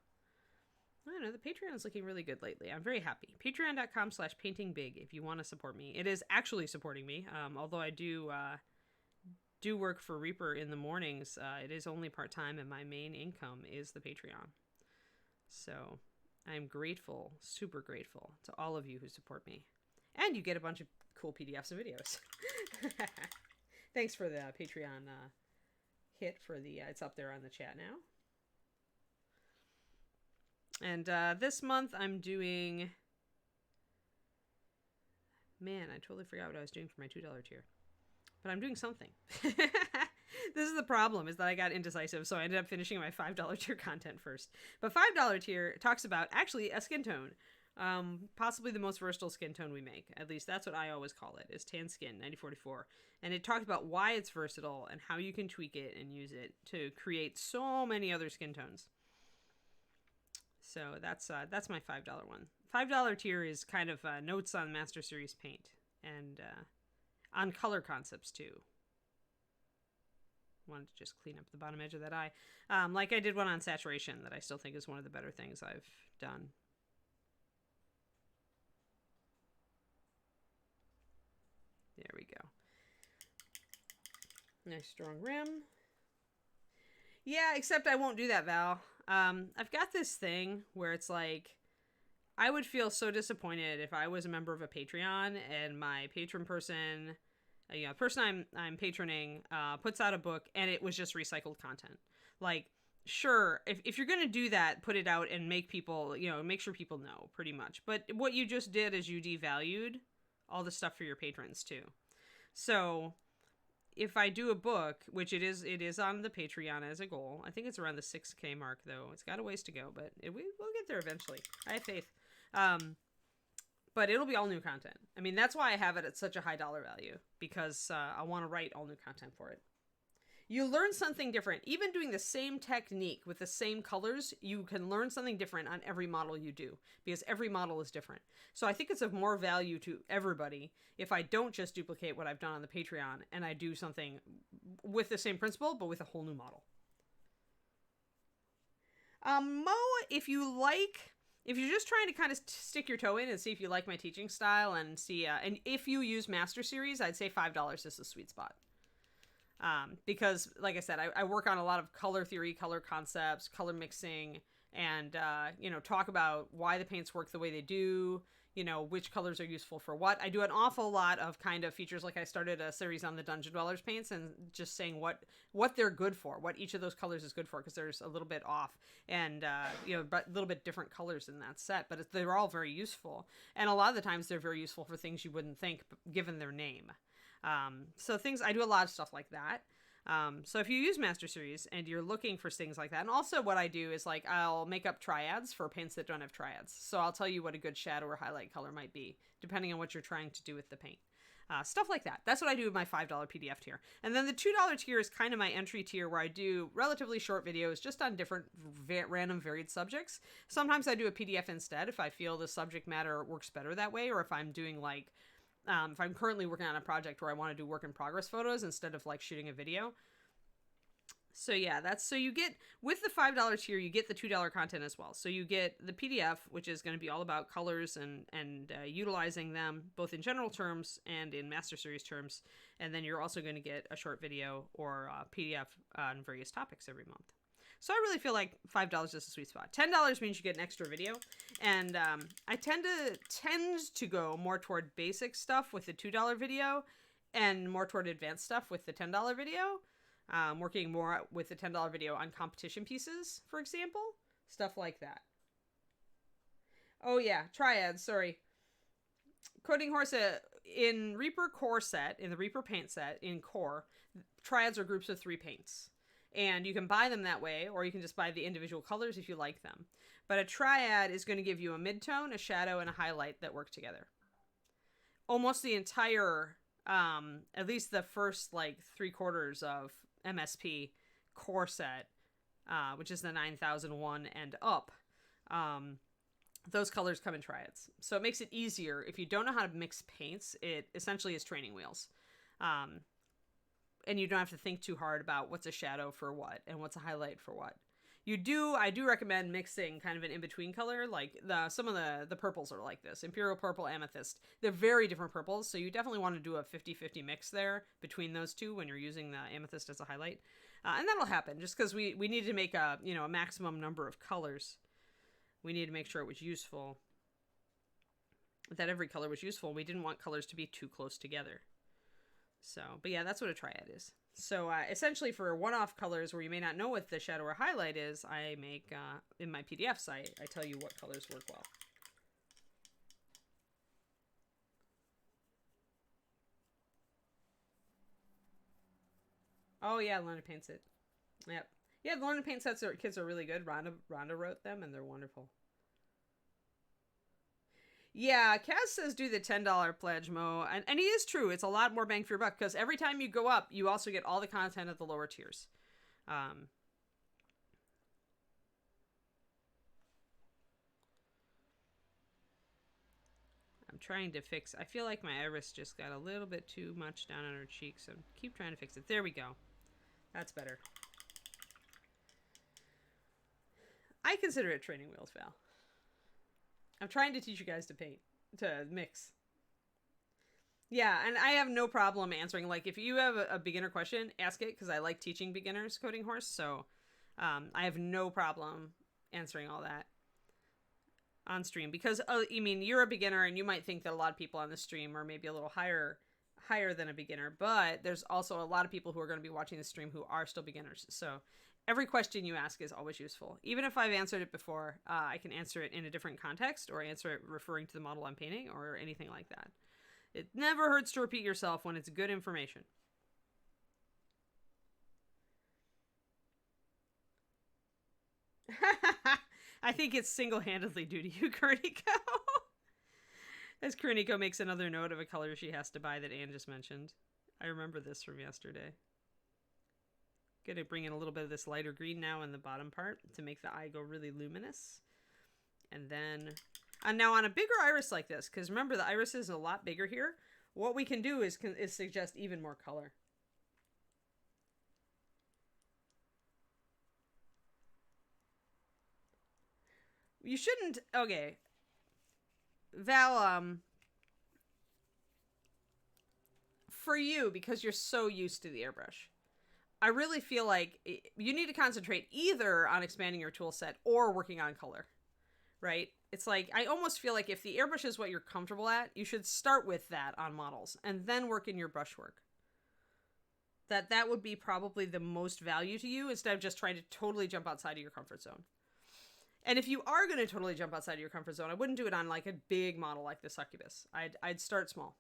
I don't know, the Patreon is looking really good lately. I'm very happy. Patreon.com/paintingbig if you want to support me. It is actually supporting me, although I do work for Reaper in the mornings. It is only part-time, and my main income is the Patreon. So I'm grateful, super grateful to all of you who support me. And you get a bunch of cool PDFs and videos. Thanks for the Patreon hit for the, it's up there on the chat now. And this month I'm doing, man, I totally forgot what I was doing for my $2 tier. But I'm doing something. This is the problem, is that I got indecisive, so I ended up finishing my $5 tier content first. But $5 tier talks about, actually, a skin tone. Possibly the most versatile skin tone we make. At least that's what I always call it, is tan skin, 9044. And it talks about why it's versatile and how you can tweak it and use it to create so many other skin tones. So that's my $5 one. $5 tier is kind of notes on Master Series paint and on color concepts too. Wanted to just clean up the bottom edge of that eye. Like I did one on saturation that I still think is one of the better things I've done. There we go. Nice strong rim. Yeah, except I won't do that, Val. I've got this thing where it's like, I would feel so disappointed if I was a member of a Patreon and my patron person, person I'm patroning, puts out a book and it was just recycled content. Like, sure, if you're going to do that, put it out and make people, make sure people know, pretty much. But what you just did is you devalued all the stuff for your patrons too. So if I do a book, which it is on the Patreon as a goal. I think it's around the 6K mark though. It's got a ways to go, but we'll get there eventually. I have faith. But it'll be all new content. I mean, that's why I have it at such a high dollar value, because I want to write all new content for it. You learn something different. Even doing the same technique with the same colors, you can learn something different on every model you do, because every model is different. So I think it's of more value to everybody if I don't just duplicate what I've done on the Patreon and I do something with the same principle, but with a whole new model. Mo, if you're just trying to kind of stick your toe in and see if you like my teaching style and see, and if you use Master Series, I'd say $5 is the sweet spot. Because, like I said, I work on a lot of color theory, color concepts, color mixing, and, talk about why the paints work the way they do, which colors are useful for what. I do an awful lot of kind of features, like I started a series on the Dungeon Dwellers paints and just saying what they're good for, what each of those colors is good for, because there's a little bit off and, but a little bit different colors in that set, but they're all very useful. And a lot of the times they're very useful for things you wouldn't think given their name. So I do a lot of stuff like that. So if you use Master Series and you're looking for things like that, and also what I do is like, I'll make up triads for paints that don't have triads. So I'll tell you what a good shadow or highlight color might be, depending on what you're trying to do with the paint. Stuff like that. That's what I do with my $5 PDF tier. And then the $2 tier is kind of my entry tier, where I do relatively short videos just on different random varied subjects. Sometimes I do a PDF instead if I feel the subject matter works better that way, or if I'm doing like, if I'm currently working on a project where I want to do work in progress photos instead of like shooting a video. So yeah, so you get, with the $5 tier, you get the $2 content as well. So you get the PDF, which is going to be all about colors and utilizing them both in general terms and in Master Series terms. And then you're also going to get a short video or a PDF on various topics every month. So I really feel like $5 is a sweet spot. $10 means you get an extra video. And I tend to go more toward basic stuff with the $2 video and more toward advanced stuff with the $10 video. Working more with the $10 video on competition pieces, for example. Stuff like that. Oh yeah, triads, sorry. Coating Horse, in Reaper Core set, in the Reaper paint set, in Core, triads are groups of 3 paints. And you can buy them that way, or you can just buy the individual colors if you like them. But a triad is going to give you a midtone, a shadow, and a highlight that work together. Almost the entire, at least the first, 3/4 of MSP core set, which is the 9001 and up, those colors come in triads. So it makes it easier. If you don't know how to mix paints, it essentially is training wheels. And you don't have to think too hard about what's a shadow for what and what's a highlight for what. I do recommend mixing kind of an in-between color, like some of the purples are like this. Imperial Purple, Amethyst. They're very different purples, so you definitely want to do a 50-50 mix there between those two when you're using the Amethyst as a highlight. And that'll happen just because we needed to make a maximum number of colors. We needed to make sure it was useful, that every color was useful. We didn't want colors to be too close together. So, but yeah, that's what a triad is. So essentially for one-off colors where you may not know what the shadow or highlight is, I make, in my PDF site, I tell you what colors work well. Oh yeah, Learn to Paint Set. Yep. Yeah, the Learn to Paint Sets kids are really good. Rhonda wrote them and they're wonderful. Yeah, Kaz says do the $10 pledge, Mo. And he is true. It's a lot more bang for your buck because every time you go up, you also get all the content at the lower tiers. I'm trying to fix... I feel like my iris just got a little bit too much down on her cheek, so keep trying to fix it. There we go. That's better. I consider it training wheels, Val. I'm trying to teach you guys to paint, to mix. Yeah, and I have no problem answering. Like, if you have a beginner question, ask it, because I like teaching beginners Coating Horse, so I have no problem answering all that on stream. Because, you're a beginner, and you might think that a lot of people on the stream are maybe a little higher than a beginner, but there's also a lot of people who are going to be watching the stream who are still beginners, so... Every question you ask is always useful. Even if I've answered it before, I can answer it in a different context or answer it referring to the model I'm painting or anything like that. It never hurts to repeat yourself when it's good information. I think it's single-handedly due to you, Kuriko. As Kuriko makes another note of a color she has to buy that Anne just mentioned. I remember this from yesterday. Gonna bring in a little bit of this lighter green now in the bottom part to make the eye go really luminous. And then, and now on a bigger iris like this, because remember the iris is a lot bigger here, what we can do is suggest even more color. You shouldn't, okay. Val, for you, because you're so used to the airbrush, I really feel like you need to concentrate either on expanding your tool set or working on color, right? It's like, I almost feel like if the airbrush is what you're comfortable at, you should start with that on models and then work in your brushwork. That would be probably the most value to you instead of just trying to totally jump outside of your comfort zone. And if you are going to totally jump outside of your comfort zone, I wouldn't do it on like a big model like the succubus. I'd start small.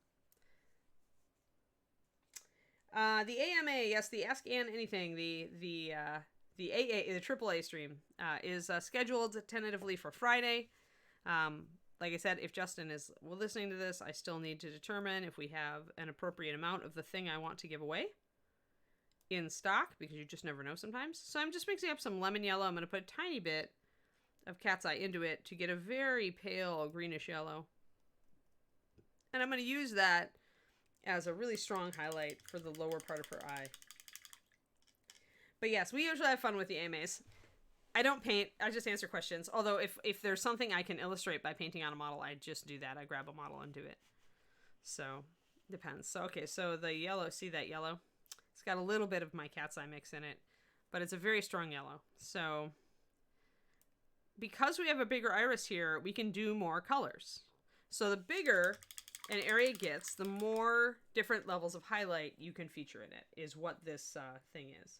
The AMA, yes, the Ask Ann Anything, the AA, the AAA stream is scheduled tentatively for Friday. Like I said, if Justin is listening to this, I still need to determine if we have an appropriate amount of the thing I want to give away in stock, because you just never know sometimes. So I'm just mixing up some lemon yellow. I'm going to put a tiny bit of cat's eye into it to get a very pale greenish yellow. And I'm going to use that as a really strong highlight for the lower part of her eye. But yes, we usually have fun with the AMAs. I don't paint, I just answer questions. Although if there's something I can illustrate by painting on a model, I just do that. I grab a model and do it. So, depends. So, okay, so the yellow, see that yellow? It's got a little bit of my cat's eye mix in it, but it's a very strong yellow. So, because we have a bigger iris here, we can do more colors. So the bigger an area gets, the more different levels of highlight you can feature in it, is what this thing is.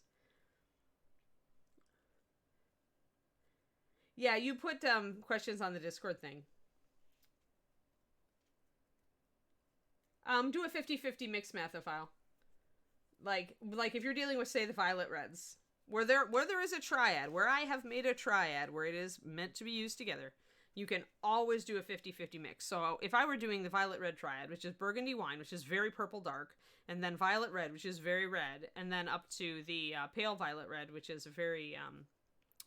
Yeah, you put questions on the Discord thing. Do a 50-50 mixed mathophile. Like if you're dealing with, say, the violet reds, where there is a triad, where I have made a triad where it is meant to be used together, you can always do a 50-50 mix. So if I were doing the violet red triad, which is burgundy wine, which is very purple dark, and then violet red, which is very red, and then up to the pale violet red, which is very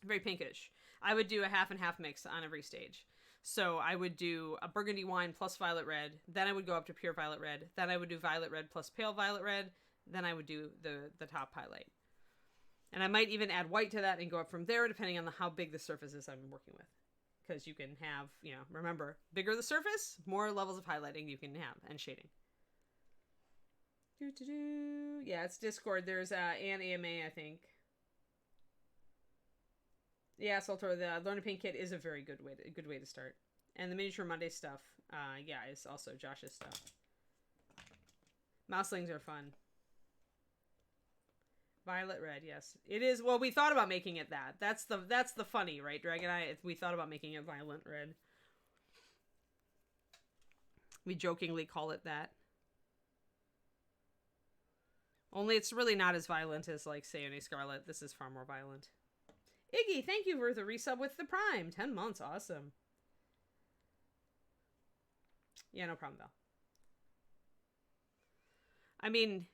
very pinkish, I would do a half and half mix on every stage. So I would do a burgundy wine plus violet red, then I would go up to pure violet red, then I would do violet red plus pale violet red, then I would do the top highlight. And I might even add white to that and go up from there, depending on how big the surface is I'm working with. Because you can have, remember, bigger the surface, more levels of highlighting you can have, and shading. Yeah, it's Discord. There's an AMA, I think. Yeah, Soltor, the Learn to Paint kit is a very good way to start. And the Miniature Monday stuff, yeah, is also Josh's stuff. Mouselings are fun. Violet red, yes. It is, well, we thought about making it that. That's the funny, right, Dragon Eye? We thought about making it violet red. We jokingly call it that. Only it's really not as violent as, like, Sayone Scarlet. This is far more violent. Iggy, thank you for the resub with the Prime. 10 months, awesome. Yeah, no problem, though. I mean,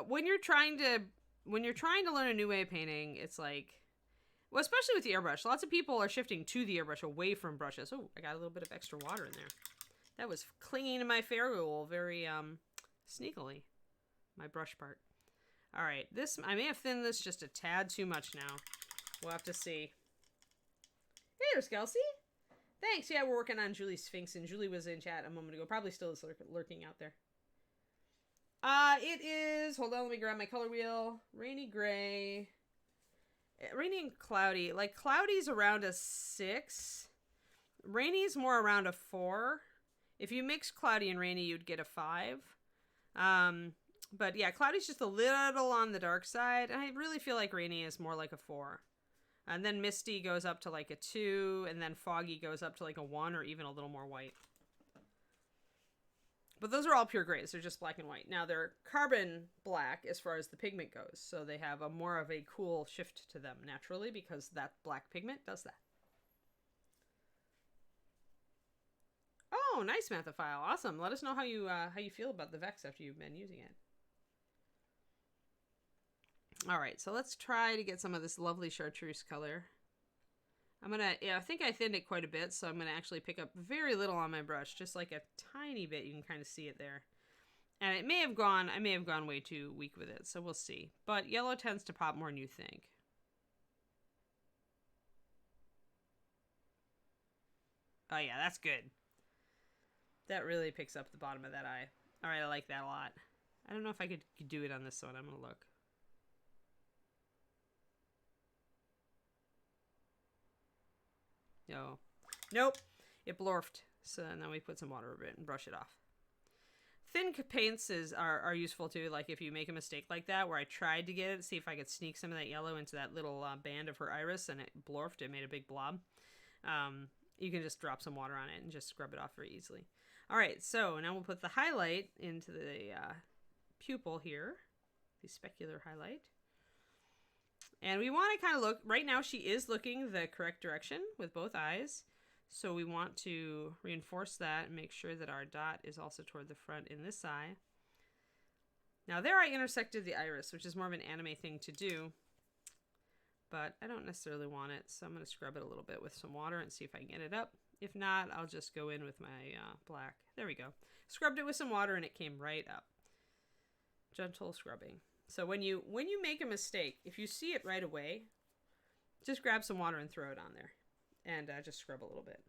when you're trying to learn a new way of painting, it's like, well, especially with the airbrush, lots of people are shifting to the airbrush away from brushes. Oh, I got a little bit of extra water in there. That was clinging to my ferrule very sneakily, my brush part. All right, this, I may have thinned this just a tad too much now. We'll have to see. Hey there, Skelsey. Thanks. Yeah, we're working on Julie's Sphinx, and Julie was in chat a moment ago. Probably still is lurking out there. It is, hold on, let me grab my color wheel. Rainy gray. Rainy and cloudy. Like, cloudy's around a 6. Rainy's more around a 4. If you mix cloudy and rainy, you'd get a 5. But yeah, cloudy's just a little on the dark side. I really feel like rainy is more like a 4. And then misty goes up to like a 2, and then foggy goes up to like a 1 or even a little more white. But those are all pure grays. They're just black and white. Now they're carbon black as far as the pigment goes. So they have a more of a cool shift to them naturally because that black pigment does that. Oh, nice Mathophile. Awesome. Let us know how you feel about the Vex after you've been using it. All right, so let's try to get some of this lovely chartreuse color. I think I thinned it quite a bit, so I'm gonna actually pick up very little on my brush, just like a tiny bit. You can kind of see it there. And I may have gone way too weak with it, so we'll see. But yellow tends to pop more than you think. Oh yeah, that's good. That really picks up the bottom of that eye. All right, I like that a lot. I don't know if I could do it on this one. I'm gonna look. No. Nope. It blorfed. So now we put some water over it and brush it off. Thin paints are useful too. Like if you make a mistake like that, where I tried to get it, see if I could sneak some of that yellow into that little band of her iris, and it blorfed. It made a big blob. You can just drop some water on it and just scrub it off very easily. All right, so now we'll put the highlight into the pupil here, the specular highlight. And we want to kind of look, right now she is looking the correct direction with both eyes. So we want to reinforce that and make sure that our dot is also toward the front in this eye. Now there I intersected the iris, which is more of an anime thing to do. But I don't necessarily want it, so I'm going to scrub it a little bit with some water and see if I can get it up. If not, I'll just go in with my black. There we go. Scrubbed it with some water and it came right up. Gentle scrubbing. So when you make a mistake, if you see it right away, just grab some water and throw it on there. And just scrub a little bit.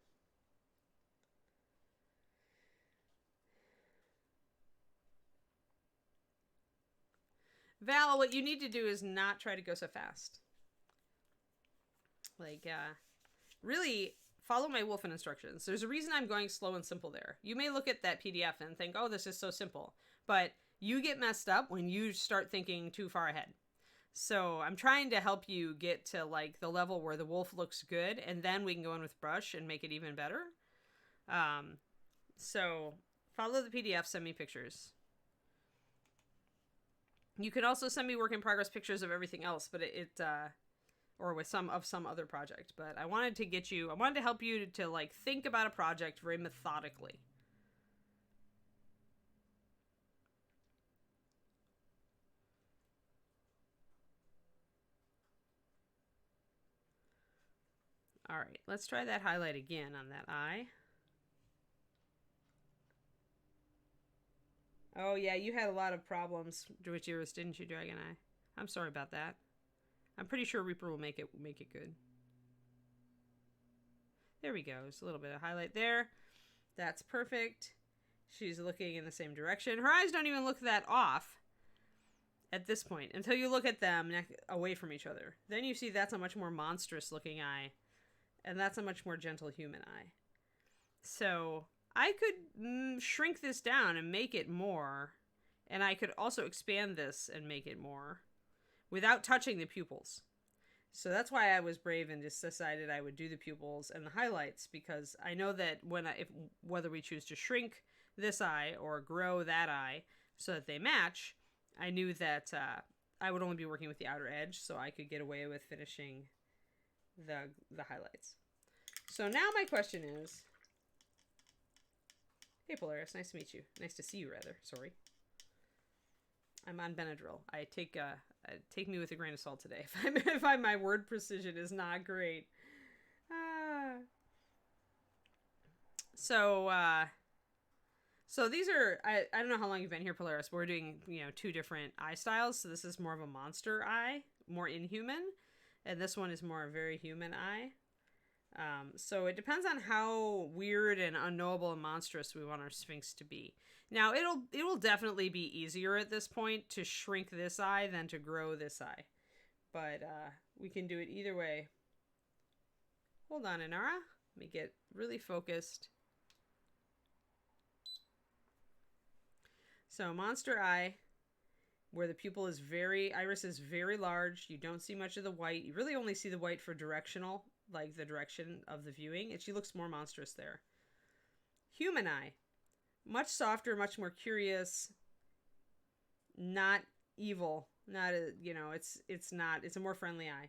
Val, what you need to do is not try to go so fast. Like, really follow my Wolfen instructions. There's a reason I'm going slow and simple there. You may look at that PDF and think, oh, this is so simple. But you get messed up when you start thinking too far ahead. So I'm trying to help you get to like the level where the wolf looks good, and then we can go in with brush and make it even better. So follow the PDF, send me pictures. You can also send me work in progress pictures of everything else, but or with some other project. But I wanted to help you to like think about a project very methodically. All right, let's try that highlight again on that eye. Oh yeah, you had a lot of problems with yours, didn't you, Dragon Eye? I'm sorry about that. I'm pretty sure Reaper will make it good. There we go. Just a little bit of highlight there. That's perfect. She's looking in the same direction. Her eyes don't even look that off at this point until you look at them away from each other. Then you see that's a much more monstrous looking eye. And that's a much more gentle human eye. So I could shrink this down and make it more. And I could also expand this and make it more without touching the pupils. So that's why I was brave and just decided I would do the pupils and the highlights, because I know that whether we choose to shrink this eye or grow that eye so that they match, I knew that I would only be working with the outer edge, so I could get away with finishing the highlights. So now my question is, hey Polaris, nice to meet you. Nice to see you, rather. Sorry. I'm on Benadryl. Take me with a grain of salt today. If my word precision is not great. So these are, I don't know how long you've been here, Polaris, but we're doing, two different eye styles. So this is more of a monster eye, more inhuman. And this one is more a very human eye. So it depends on how weird and unknowable and monstrous we want our Sphinx to be. Now, it will definitely be easier at this point to shrink this eye than to grow this eye. But we can do it either way. Hold on, Inara. Let me get really focused. So monster eye, where the pupil is iris is very large. You don't see much of the white. You really only see the white for directional, like the direction of the viewing. And she looks more monstrous there. Human eye. Much softer, much more curious, not evil, not a, you know, it's not, it's a more friendly eye.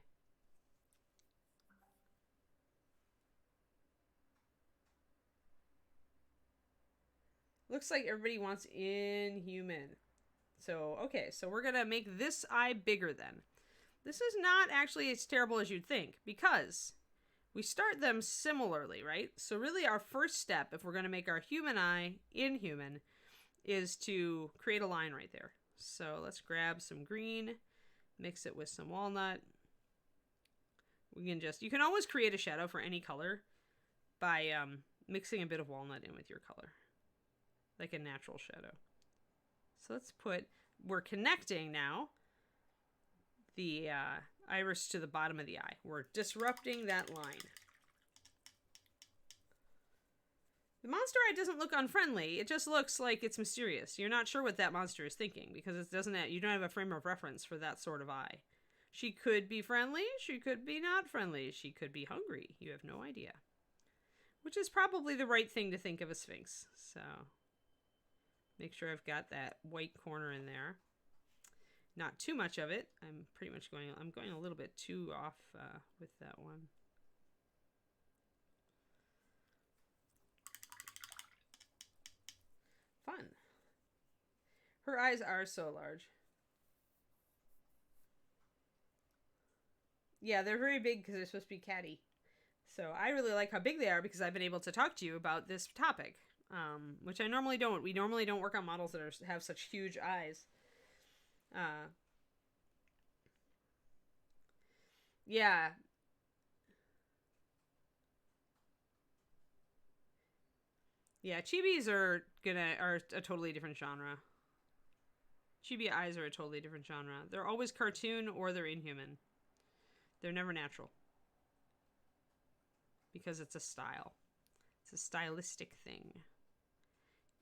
Looks like everybody wants inhuman. So, okay, so we're going to make this eye bigger then. This is not actually as terrible as you'd think, because we start them similarly, right? So really our first step, if we're going to make our human eye inhuman, is to create a line right there. So let's grab some green, mix it with some walnut. We can just, you can always create a shadow for any color by mixing a bit of walnut in with your color, like a natural shadow. So let's put, we're connecting now the iris to the bottom of the eye. We're disrupting that line. The monster eye doesn't look unfriendly. It just looks like it's mysterious. You're not sure what that monster is thinking because it doesn't. You don't have a frame of reference for that sort of eye. She could be friendly. She could be not friendly. She could be hungry. You have no idea. Which is probably the right thing to think of a Sphinx. So make sure I've got that white corner in there. Not too much of it. I'm going a little bit too off with that one. Fun. Her eyes are so large. Yeah, they're very big because they're supposed to be catty. So I really like how big they are because I've been able to talk to you about this topic, which I normally don't. We normally don't work on models that have such huge eyes. Yeah. Yeah, chibis are a totally different genre. Chibi eyes are a totally different genre. They're always cartoon or they're inhuman. They're never natural. Because it's a style. It's a stylistic thing.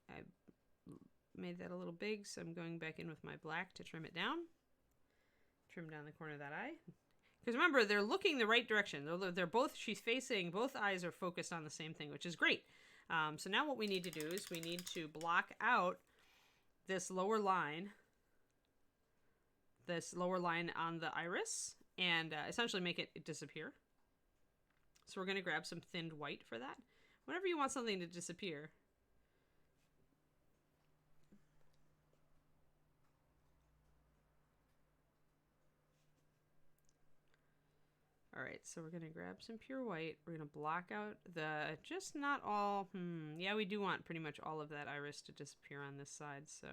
I made that a little big, so I'm going back in with my black to trim it down. Trim down the corner of that eye. Because remember, they're looking the right direction. They're both, she's facing, both eyes are focused on the same thing, which is great. So now what we need to do is we need to block out this lower line on the iris and essentially make it disappear. So we're going to grab some thinned white for that. Whenever you want something to disappear. All right, so we're going to grab some pure white. We're going to block out the, just not all, yeah, we do want pretty much all of that iris to disappear on this side, so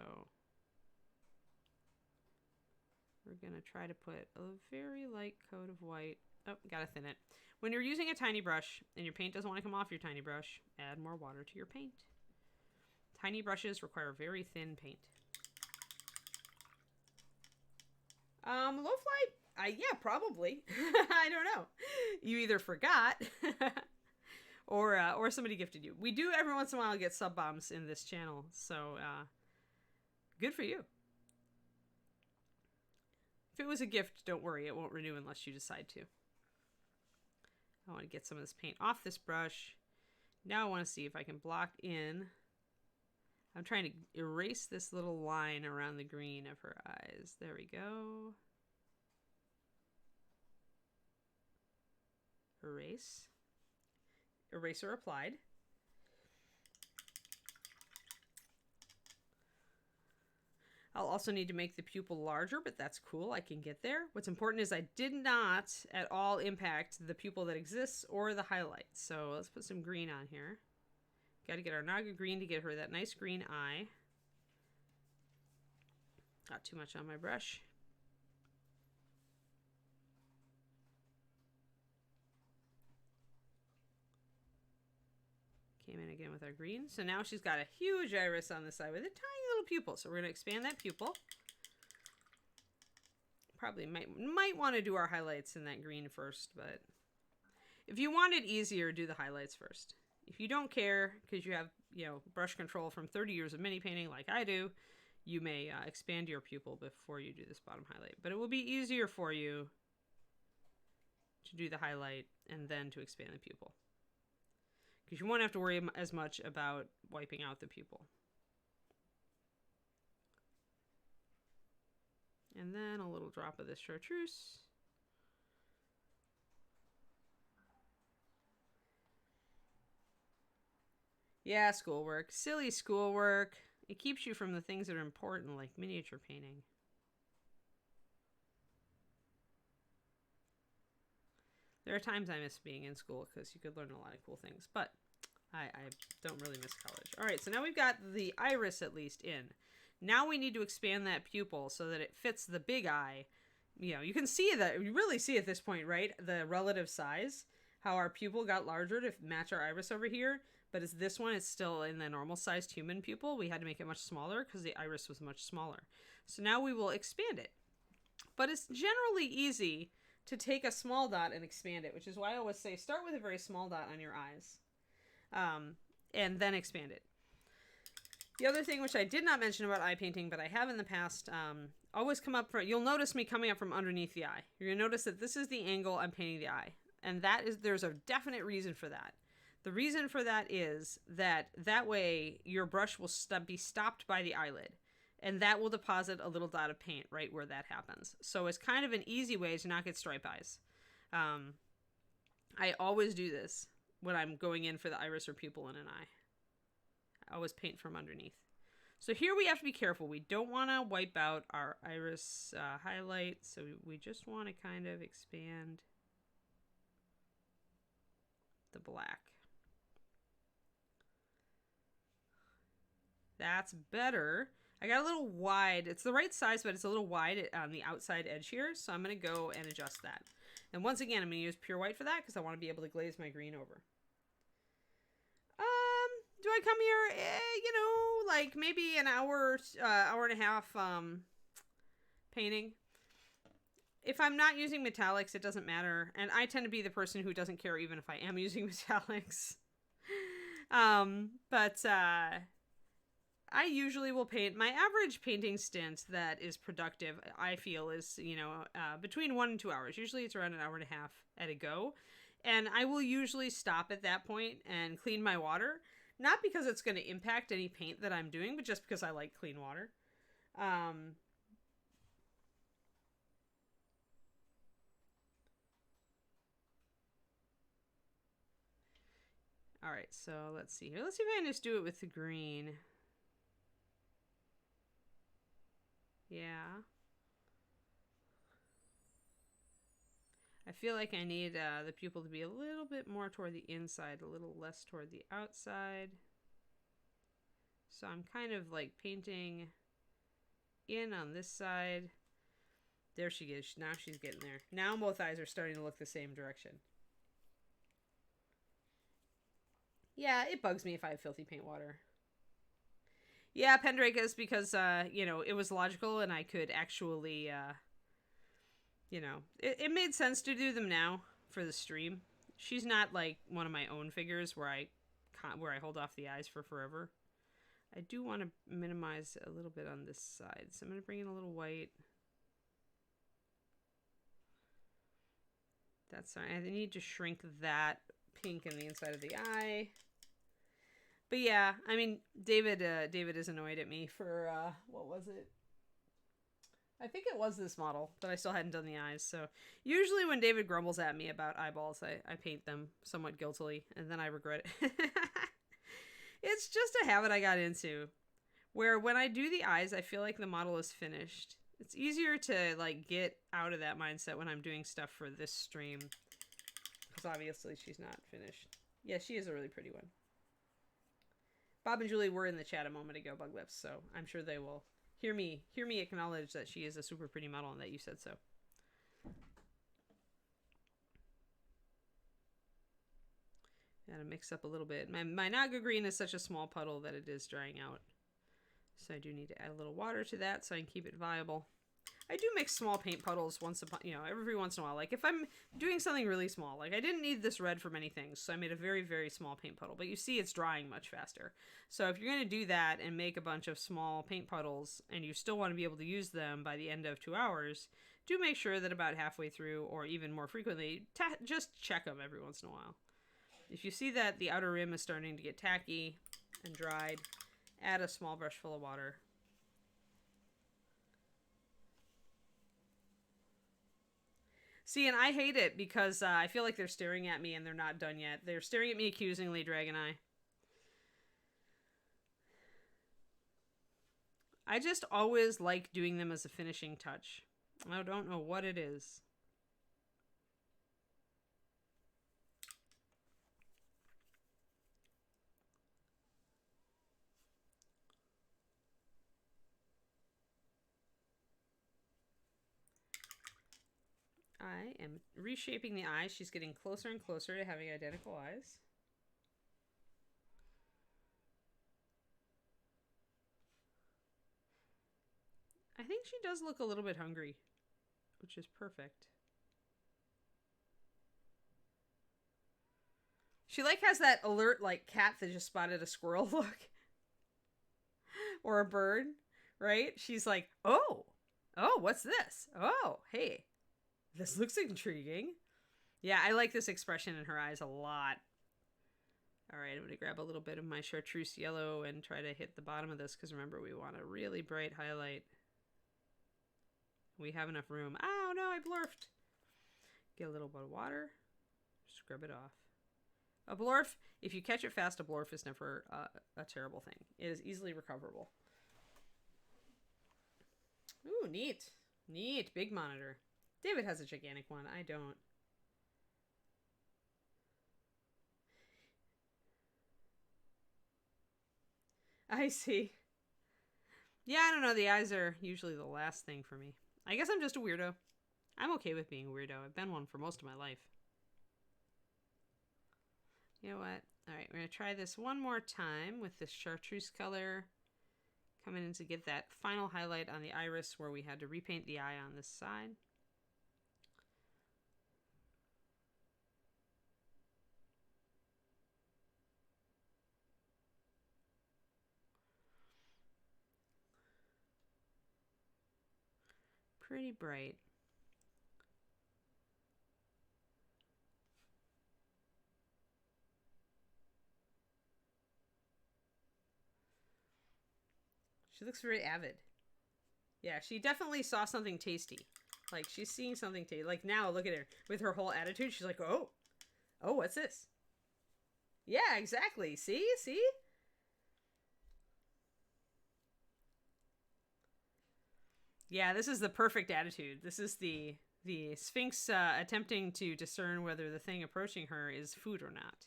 we're going to try to put a very light coat of white. Oh, gotta thin it. When you're using a tiny brush and your paint doesn't want to come off your tiny brush, add more water to your paint. Tiny brushes require very thin paint. Low fly, yeah, probably. I don't know. You either forgot or somebody gifted you. We do every once in a while get sub bombs in this channel, so good for you. If it was a gift, don't worry, it won't renew unless you decide to. I want to get some of this paint off this brush. Now I want to see if I can block in. I'm trying to erase this little line around the green of her eyes. There we go. Erase. Eraser applied. I'll also need to make the pupil larger, but that's cool. I can get there. What's important is I did not at all impact the pupil that exists or the highlight. So let's put some green on here. Got to get our Naga green to get her that nice green eye. Not too much on my brush. Came in again with our green. So now she's got a huge iris on the side with a tiny little pupil. So we're going to expand that pupil. Probably might want to do our highlights in that green first, but if you want it easier, do the highlights first. If you don't care because you have, brush control from 30 years of mini painting like I do, you may expand your pupil before you do this bottom highlight. But it will be easier for you to do the highlight and then to expand the pupil. Because you won't have to worry as much about wiping out the pupil. And then a little drop of this chartreuse. Yeah, schoolwork. Silly schoolwork. It keeps you from the things that are important, like miniature painting. There are times I miss being in school because you could learn a lot of cool things, but I don't really miss college. All right, so now we've got the iris at least in. Now we need to expand that pupil so that it fits the big eye. You know, you can see that, you really see at this point, right? The relative size, how our pupil got larger to match our iris over here. But as this one is still in the normal sized human pupil, we had to make it much smaller because the iris was much smaller. So now we will expand it. But it's generally easy to take a small dot and expand it, which is why I always say start with a very small dot on your eyes and then expand it. The other thing which I did not mention about eye painting, but I have in the past, always come up you'll notice me coming up from underneath the eye. You're going to notice that this is the angle I'm painting the eye. And there's a definite reason for that. The reason for that is that way your brush will be stopped by the eyelid. And that will deposit a little dot of paint right where that happens. So it's kind of an easy way to not get stripe eyes. I always do this when I'm going in for the iris or pupil in an eye. I always paint from underneath. So here we have to be careful. We don't want to wipe out our iris highlight. So we just want to kind of expand the black. That's better. I got a little wide. It's the right size, but it's a little wide on the outside edge here. So I'm going to go and adjust that. And once again, I'm going to use pure white for that because I want to be able to glaze my green over. Do I come here, you know, like maybe an hour, hour and a half painting? If I'm not using metallics, it doesn't matter. And I tend to be the person who doesn't care even if I am using metallics. I usually will paint. My average painting stint that is productive, I feel, is, you know, between 1 and 2 hours. Usually it's around an hour and a half at a go. And I will usually stop at that point and clean my water. Not because it's going to impact any paint that I'm doing, but just because I like clean water. All right, so let's see here. Let's see if I can just do it with the green. Yeah. I feel like I need the pupil to be a little bit more toward the inside, a little less toward the outside. So I'm kind of like painting in on this side. There she is. Now she's getting there. Now both eyes are starting to look the same direction. Yeah, it bugs me if I have filthy paint water. Yeah, Pendrake's because, you know, it was logical and I could actually, you know, it made sense to do them now for the stream. She's not like one of my own figures where I hold off the eyes for forever. I do want to minimize a little bit on this side. So I'm going to bring in a little white. That's fine. I need to shrink that pink in the inside of the eye. But yeah, I mean, David is annoyed at me for, what was it? I think it was this model, but I still hadn't done the eyes. So usually when David grumbles at me about eyeballs, I paint them somewhat guiltily, and then I regret it. It's just a habit I got into, where when I do the eyes, I feel like the model is finished. It's easier to like get out of that mindset when I'm doing stuff for this stream, because obviously she's not finished. Yeah, she is a really pretty one. Bob and Julie were in the chat a moment ago, Bug Lips, so I'm sure they will hear me acknowledge that she is a super pretty model and that you said so. Gotta mix up a little bit. My Naga green is such a small puddle that it is drying out. So I do need to add a little water to that so I can keep it viable. I do mix small paint puddles every once in a while. Like if I'm doing something really small, like I didn't need this red for many things, so I made a very, very small paint puddle. But you see it's drying much faster. So if you're going to do that and make a bunch of small paint puddles and you still want to be able to use them by the end of 2 hours, do make sure that about halfway through or even more frequently, just check them every once in a while. If you see that the outer rim is starting to get tacky and dried, add a small brush full of water. See, and I hate it because I feel like they're staring at me and they're not done yet. They're staring at me accusingly, Dragon Eye. I just always like doing them as a finishing touch. I don't know what it is. I am reshaping the eyes. She's getting closer and closer to having identical eyes. I think she does look a little bit hungry, which is perfect. She like has that alert like cat that just spotted a squirrel look. Or a bird, right? She's like, oh, what's this? Oh, hey, this looks intriguing. Yeah, I like this expression in her eyes a lot. All right, I'm going to grab a little bit of my chartreuse yellow and try to hit the bottom of this because remember, we want a really bright highlight. We have enough room. Oh, no, I blurfed. Get a little bit of water. Scrub it off. A blorf, if you catch it fast, a blorf is never a terrible thing. It is easily recoverable. Ooh, neat. Neat. Big monitor. David has a gigantic one. I don't. I see. Yeah, I don't know. The eyes are usually the last thing for me. I guess I'm just a weirdo. I'm okay with being a weirdo. I've been one for most of my life. You know what? All right, we're going to try this one more time with this chartreuse color. Coming in to get that final highlight on the iris where we had to repaint the eye on this side. Pretty bright. She looks very avid. Yeah, she definitely saw something tasty. Like, she's seeing something tasty. Like, now, look at her. With her whole attitude, she's like, oh, what's this? Yeah, exactly. See? See? Yeah, this is the perfect attitude. This is the Sphinx attempting to discern whether the thing approaching her is food or not.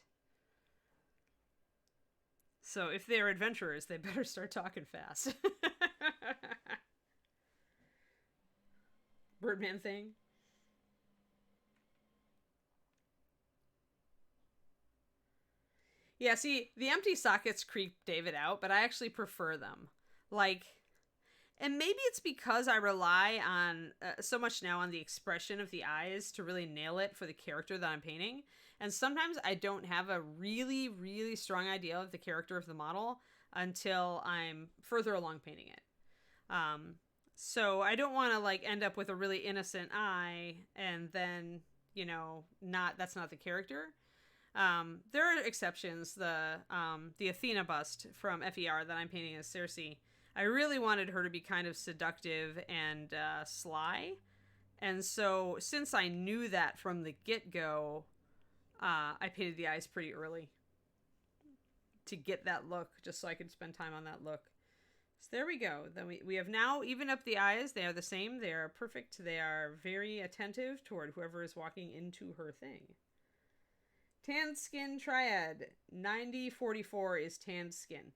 So if they're adventurers, they better start talking fast. Birdman thing. Yeah, see, the empty sockets creep David out, but I actually prefer them. Like, and maybe it's because I rely on so much now on the expression of the eyes to really nail it for the character that I'm painting. And sometimes I don't have a really, really strong idea of the character of the model until I'm further along painting it. So I don't want to like end up with a really innocent eye and then, you know, that's not the character. There are exceptions. The Athena bust from FER that I'm painting as Circe, I really wanted her to be kind of seductive and sly. And so since I knew that from the get-go, I painted the eyes pretty early to get that look, just so I could spend time on that look. So there we go. Then we have now evened up the eyes. They are the same. They are perfect. They are very attentive toward whoever is walking into her thing. Tanned Skin Triad. 9044 is tanned skin.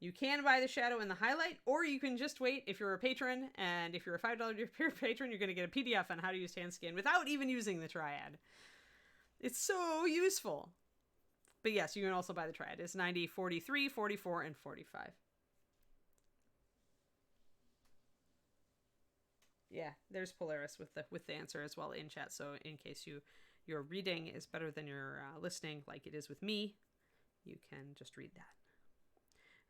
You can buy the shadow and the highlight, or you can just wait if you're a patron, and if you're a $5 patron, you're going to get a PDF on how to use tan skin without even using the triad. It's so useful. But yes, you can also buy the triad. It's 90, 43, 44, and 45. Yeah, there's Polaris with the answer as well in chat, so in case your reading is better than your listening, like it is with me, you can just read that.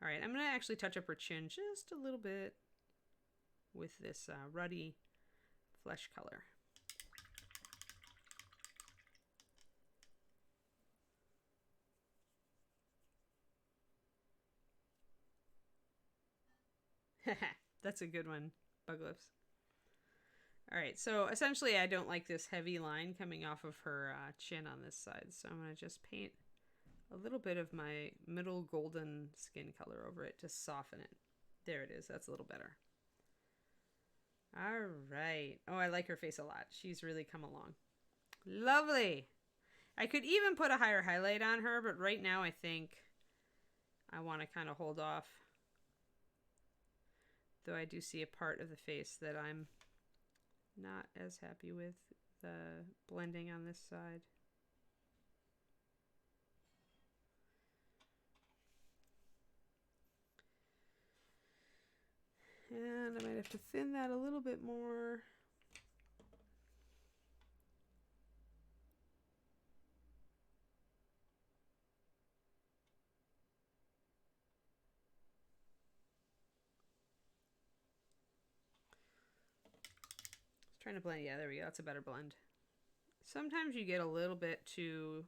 All right, I'm going to actually touch up her chin just a little bit with this ruddy flesh color. That's a good one, Bug Lips. All right, so essentially I don't like this heavy line coming off of her chin on this side. So I'm going to just paint a little bit of my middle golden skin color over it to soften it. There it is. That's a little better. All right. Oh, I like her face a lot. She's really come along. Lovely. I could even put a higher highlight on her, but right now I think I want to kind of hold off. Though I do see a part of the face that I'm not as happy with the blending on this side. And I might have to thin that a little bit more. Trying to blend. Yeah, there we go. That's a better blend. Sometimes you get a little bit too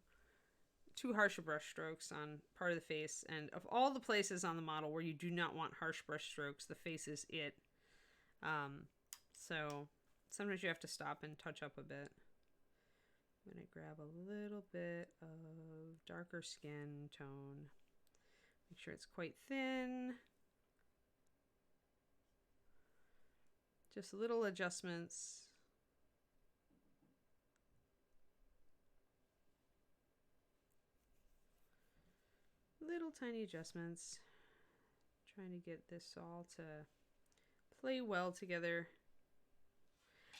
harsh brush strokes on part of the face, and of all the places on the model where you do not want harsh brush strokes, the face is it. So sometimes you have to stop and touch up a bit. I'm going to grab a little bit of darker skin tone. Make sure it's quite thin. Just little adjustments. Little tiny adjustments. Trying to get this all to play well together.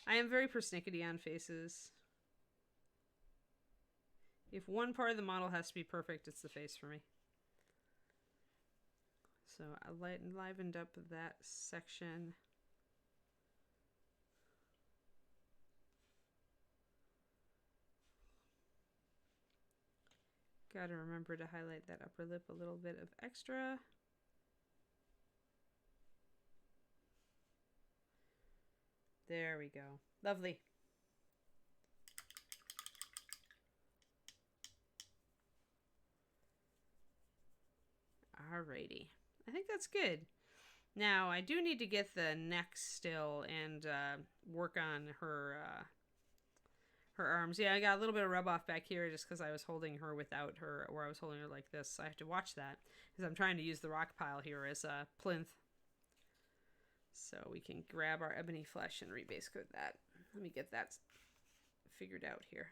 I am very persnickety on faces. If one part of the model has to be perfect, it's the face for me. So I livened up that section. Gotta remember to highlight that upper lip a little bit of extra. There we go. Lovely. Alrighty. I think that's good. Now, I do need to get the neck still and work on her arms. Yeah, I got a little bit of rub off back here just because I was holding her without her, or I was holding her like this. So I have to watch that because I'm trying to use the rock pile here as a plinth. So we can grab our ebony flesh and rebase coat that. Let me get that figured out here.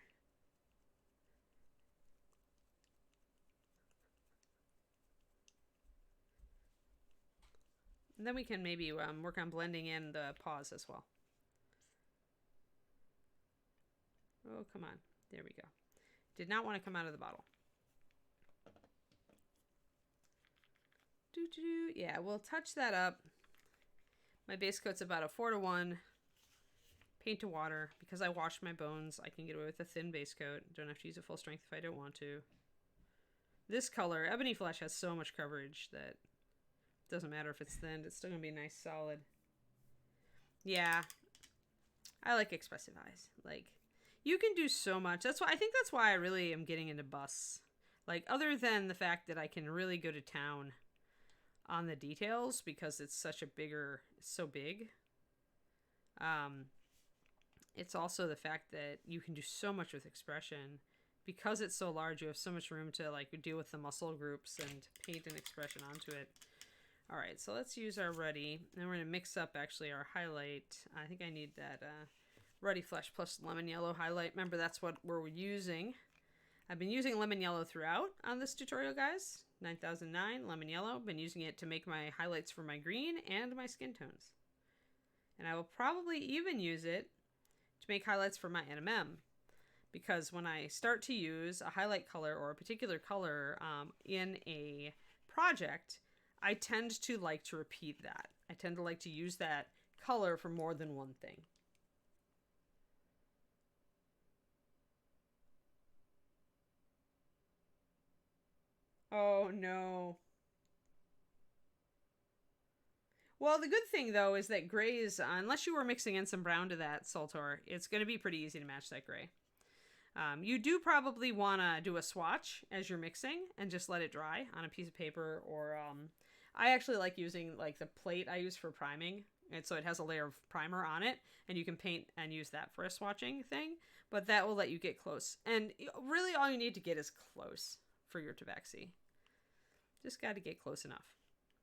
And then we can maybe work on blending in the paws as well. Oh, come on. There we go. Did not want to come out of the bottle. Yeah, we'll touch that up. My base coat's about a 4:1 paint to water. Because I washed my bones, I can get away with a thin base coat. Don't have to use a full strength if I don't want to. This color, Ebony Flesh, has so much coverage that it doesn't matter if it's thin. It's still going to be nice, solid. Yeah. I like expressive eyes. Like, you can do so much. I think that's why I really am getting into busts. Like, other than the fact that I can really go to town on the details because it's such a bigger, so big. It's also the fact that you can do so much with expression. Because it's so large, you have so much room to like deal with the muscle groups and paint an expression onto it. All right, so let's use our Ruddy. And we're going to mix up actually our highlight. I think I need that Ruddy Flesh plus Lemon Yellow highlight. Remember, that's what we're using. I've been using Lemon Yellow throughout on this tutorial, guys. 9009 Lemon Yellow. Been using it to make my highlights for my green and my skin tones. And I will probably even use it to make highlights for my NMM. Because when I start to use a highlight color or a particular color in a project, I tend to like to repeat that. I tend to like to use that color for more than one thing. Oh, no. Well, the good thing, though, is that grays, unless you were mixing in some brown to that, Soltor, it's going to be pretty easy to match that gray. You do probably want to do a swatch as you're mixing and just let it dry on a piece of paper or... I actually like using like the plate I use for priming And so it has a layer of primer on it, and you can paint and use that for a swatching thing, but that will let you get close. And really all you need to get is close for your Tabaxi. Just got to get close enough.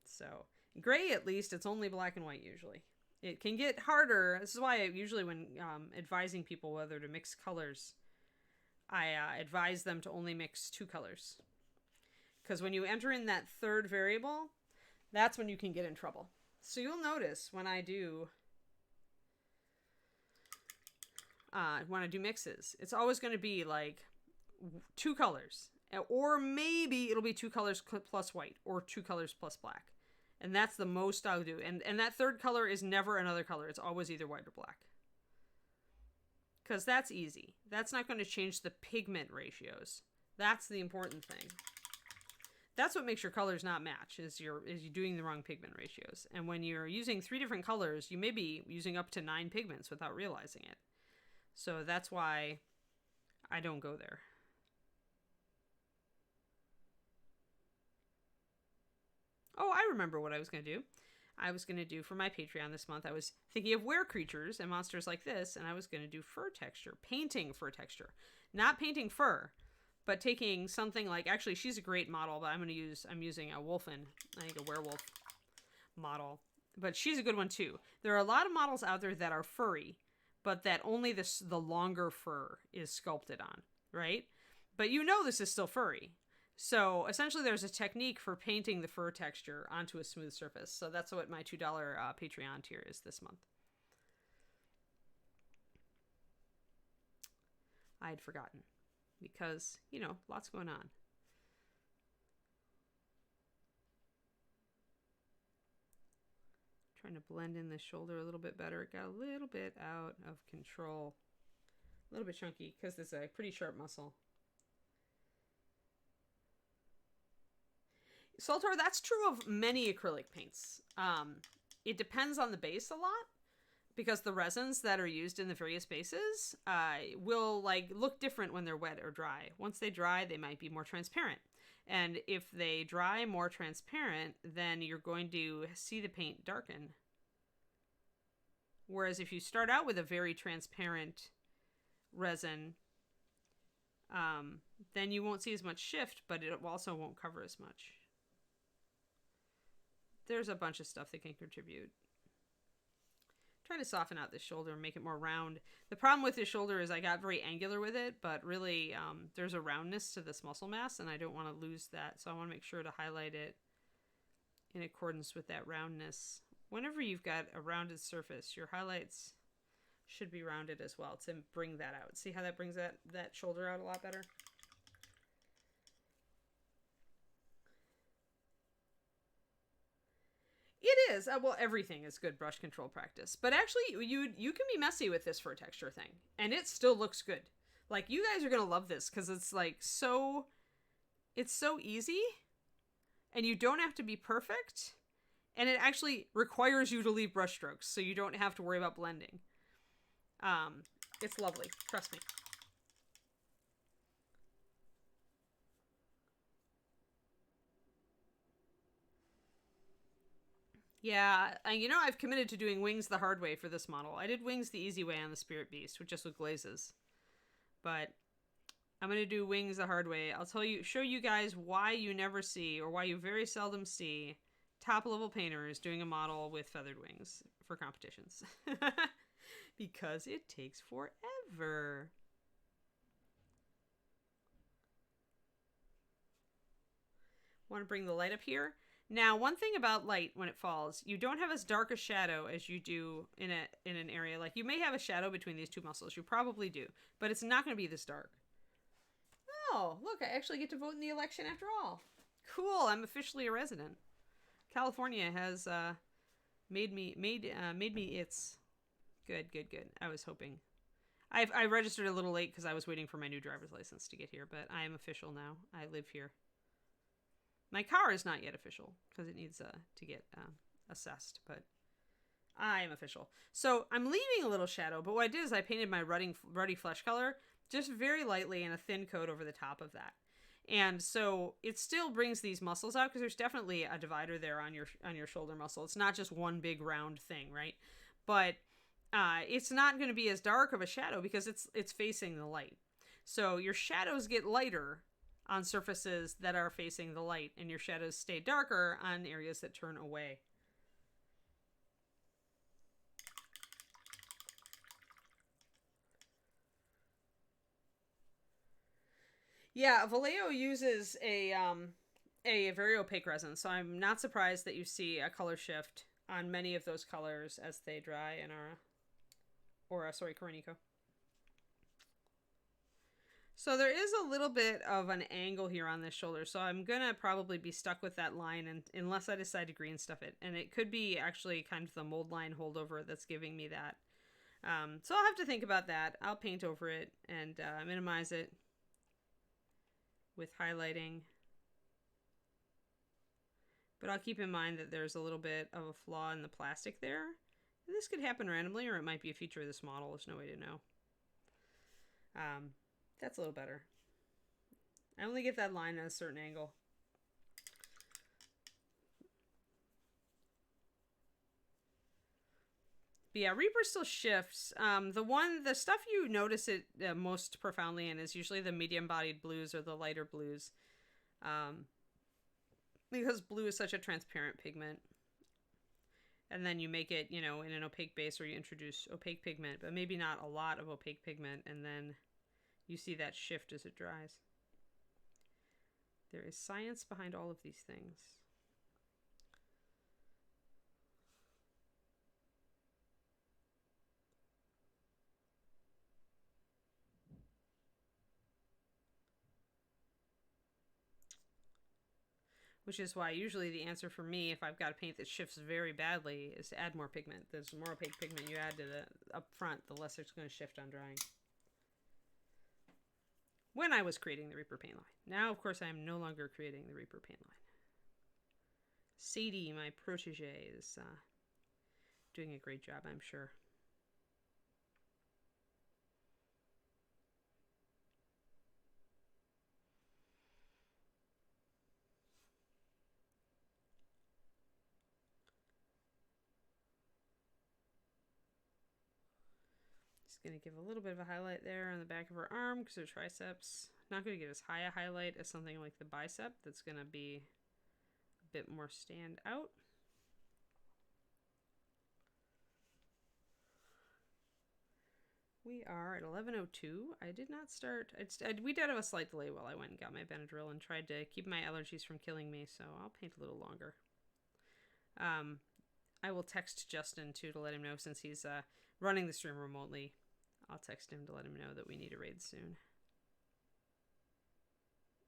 So gray, at least, it's only black and white usually. It can get harder. This is why usually when advising people whether to mix colors, I advise them to only mix 2 colors. Because when you enter in that third variable, that's when you can get in trouble. So you'll notice when I do mixes, it's always going to be like 2 colors. Or maybe it'll be 2 colors plus white, or 2 colors plus black. And that's the most I'll do. And that third color is never another color. It's always either white or black. Because that's easy. That's not going to change the pigment ratios. That's the important thing. That's what makes your colors not match, is you're doing the wrong pigment ratios. And when you're using 3 different colors, you may be using up to 9 pigments without realizing it. So that's why I don't go there. Oh, I remember what I was going to do. I was going to do for my Patreon this month, I was thinking of were creatures and monsters like this, and I was going to do fur texture, painting fur texture. Not painting fur, but taking something like, actually, she's a great model, but I'm using a wolfen, I think a werewolf model. But she's a good one too. There are a lot of models out there that are furry, but that only the longer fur is sculpted on, right? But you know this is still furry. So essentially there's a technique for painting the fur texture onto a smooth surface. So that's what my $2 Patreon tier is this month. I had forgotten because, you know, lots going on. Trying to blend in the shoulder a little bit better. It got a little bit out of control. A little bit chunky because it's a pretty sharp muscle. Saltor, that's true of many acrylic paints. It depends on the base a lot because the resins that are used in the various bases will like look different when they're wet or dry. Once they dry, they might be more transparent. And if they dry more transparent, then you're going to see the paint darken. Whereas if you start out with a very transparent resin, then you won't see as much shift, but it also won't cover as much. There's a bunch of stuff that can contribute. Trying to soften out this shoulder and make it more round. The problem with this shoulder is I got very angular with it, but really there's a roundness to this muscle mass, and I don't want to lose that. So I want to make sure to highlight it in accordance with that roundness. Whenever you've got a rounded surface, your highlights should be rounded as well to bring that out. See how that brings that shoulder out a lot better? It is. Well, everything is good brush control practice. But actually, you can be messy with this fur texture thing. And it still looks good. Like, you guys are going to love this because it's like so... It's so easy. And you don't have to be perfect. And it actually requires you to leave brush strokes. So you don't have to worry about blending. It's lovely. Trust me. Yeah, you know, I've committed to doing wings the hard way for this model. I did wings the easy way on the Spirit Beast, just with glazes. But I'm going to do wings the hard way. I'll show you guys why you never see, or why you very seldom see, top-level painters doing a model with feathered wings for competitions. Because it takes forever. Want to bring the light up here? Now, one thing about light when it falls, you don't have as dark a shadow as you do in an area. Like, you may have a shadow between these two muscles. You probably do. But it's not going to be this dark. Oh, look, I actually get to vote in the election after all. Cool, I'm officially a resident. California has made me its. Good. I was hoping. I registered a little late because I was waiting for my new driver's license to get here, but I am official now. I live here. My car is not yet official because it needs to get assessed, but I am official. So I'm leaving a little shadow, but what I did is I painted my ruddy flesh color just very lightly and a thin coat over the top of that. And so it still brings these muscles out because there's definitely a divider there on your shoulder muscle. It's not just one big round thing, right? But it's not going to be as dark of a shadow because it's facing the light. So your shadows get lighter on surfaces that are facing the light, and your shadows stay darker on areas that turn away. Yeah, Vallejo uses a very opaque resin, so I'm not surprised that you see a color shift on many of those colors as they dry in our Korinico. So there is a little bit of an angle here on this shoulder, so I'm gonna probably be stuck with that line, and unless I decide to green stuff it, and it could be actually kind of the mold line holdover that's giving me that. So I'll have to think about that. I'll paint over it and minimize it with highlighting. But I'll keep in mind that there's a little bit of a flaw in the plastic there. This could happen randomly, or it might be a feature of this model. There's no way to know. That's a little better. I only get that line at a certain angle. But yeah, Reaper still shifts. The stuff you notice it most profoundly in is usually the medium-bodied blues or the lighter blues. Because blue is such a transparent pigment. And then you make it, in an opaque base, or you introduce opaque pigment, but maybe not a lot of opaque pigment, and then you see that shift as it dries. There is science behind all of these things. Which is why usually the answer for me, if I've got a paint that shifts very badly, is to add more pigment. There's more opaque pigment you add to the up front, the less it's going to shift on drying. When I was creating the Reaper paint line. Now, of course, I am no longer creating the Reaper paint line. Sadie, my protege, is doing a great job, I'm sure. Going to give a little bit of a highlight there on the back of her arm because her triceps. Not going to get as high a highlight as something like the bicep. That's going to be a bit more stand out. We are at 11:02. I did not start. We did have a slight delay while I went and got my Benadryl and tried to keep my allergies from killing me, so I'll paint a little longer. I will text Justin too to let him know, since he's running the stream remotely. I'll text him to let him know that we need a raid soon.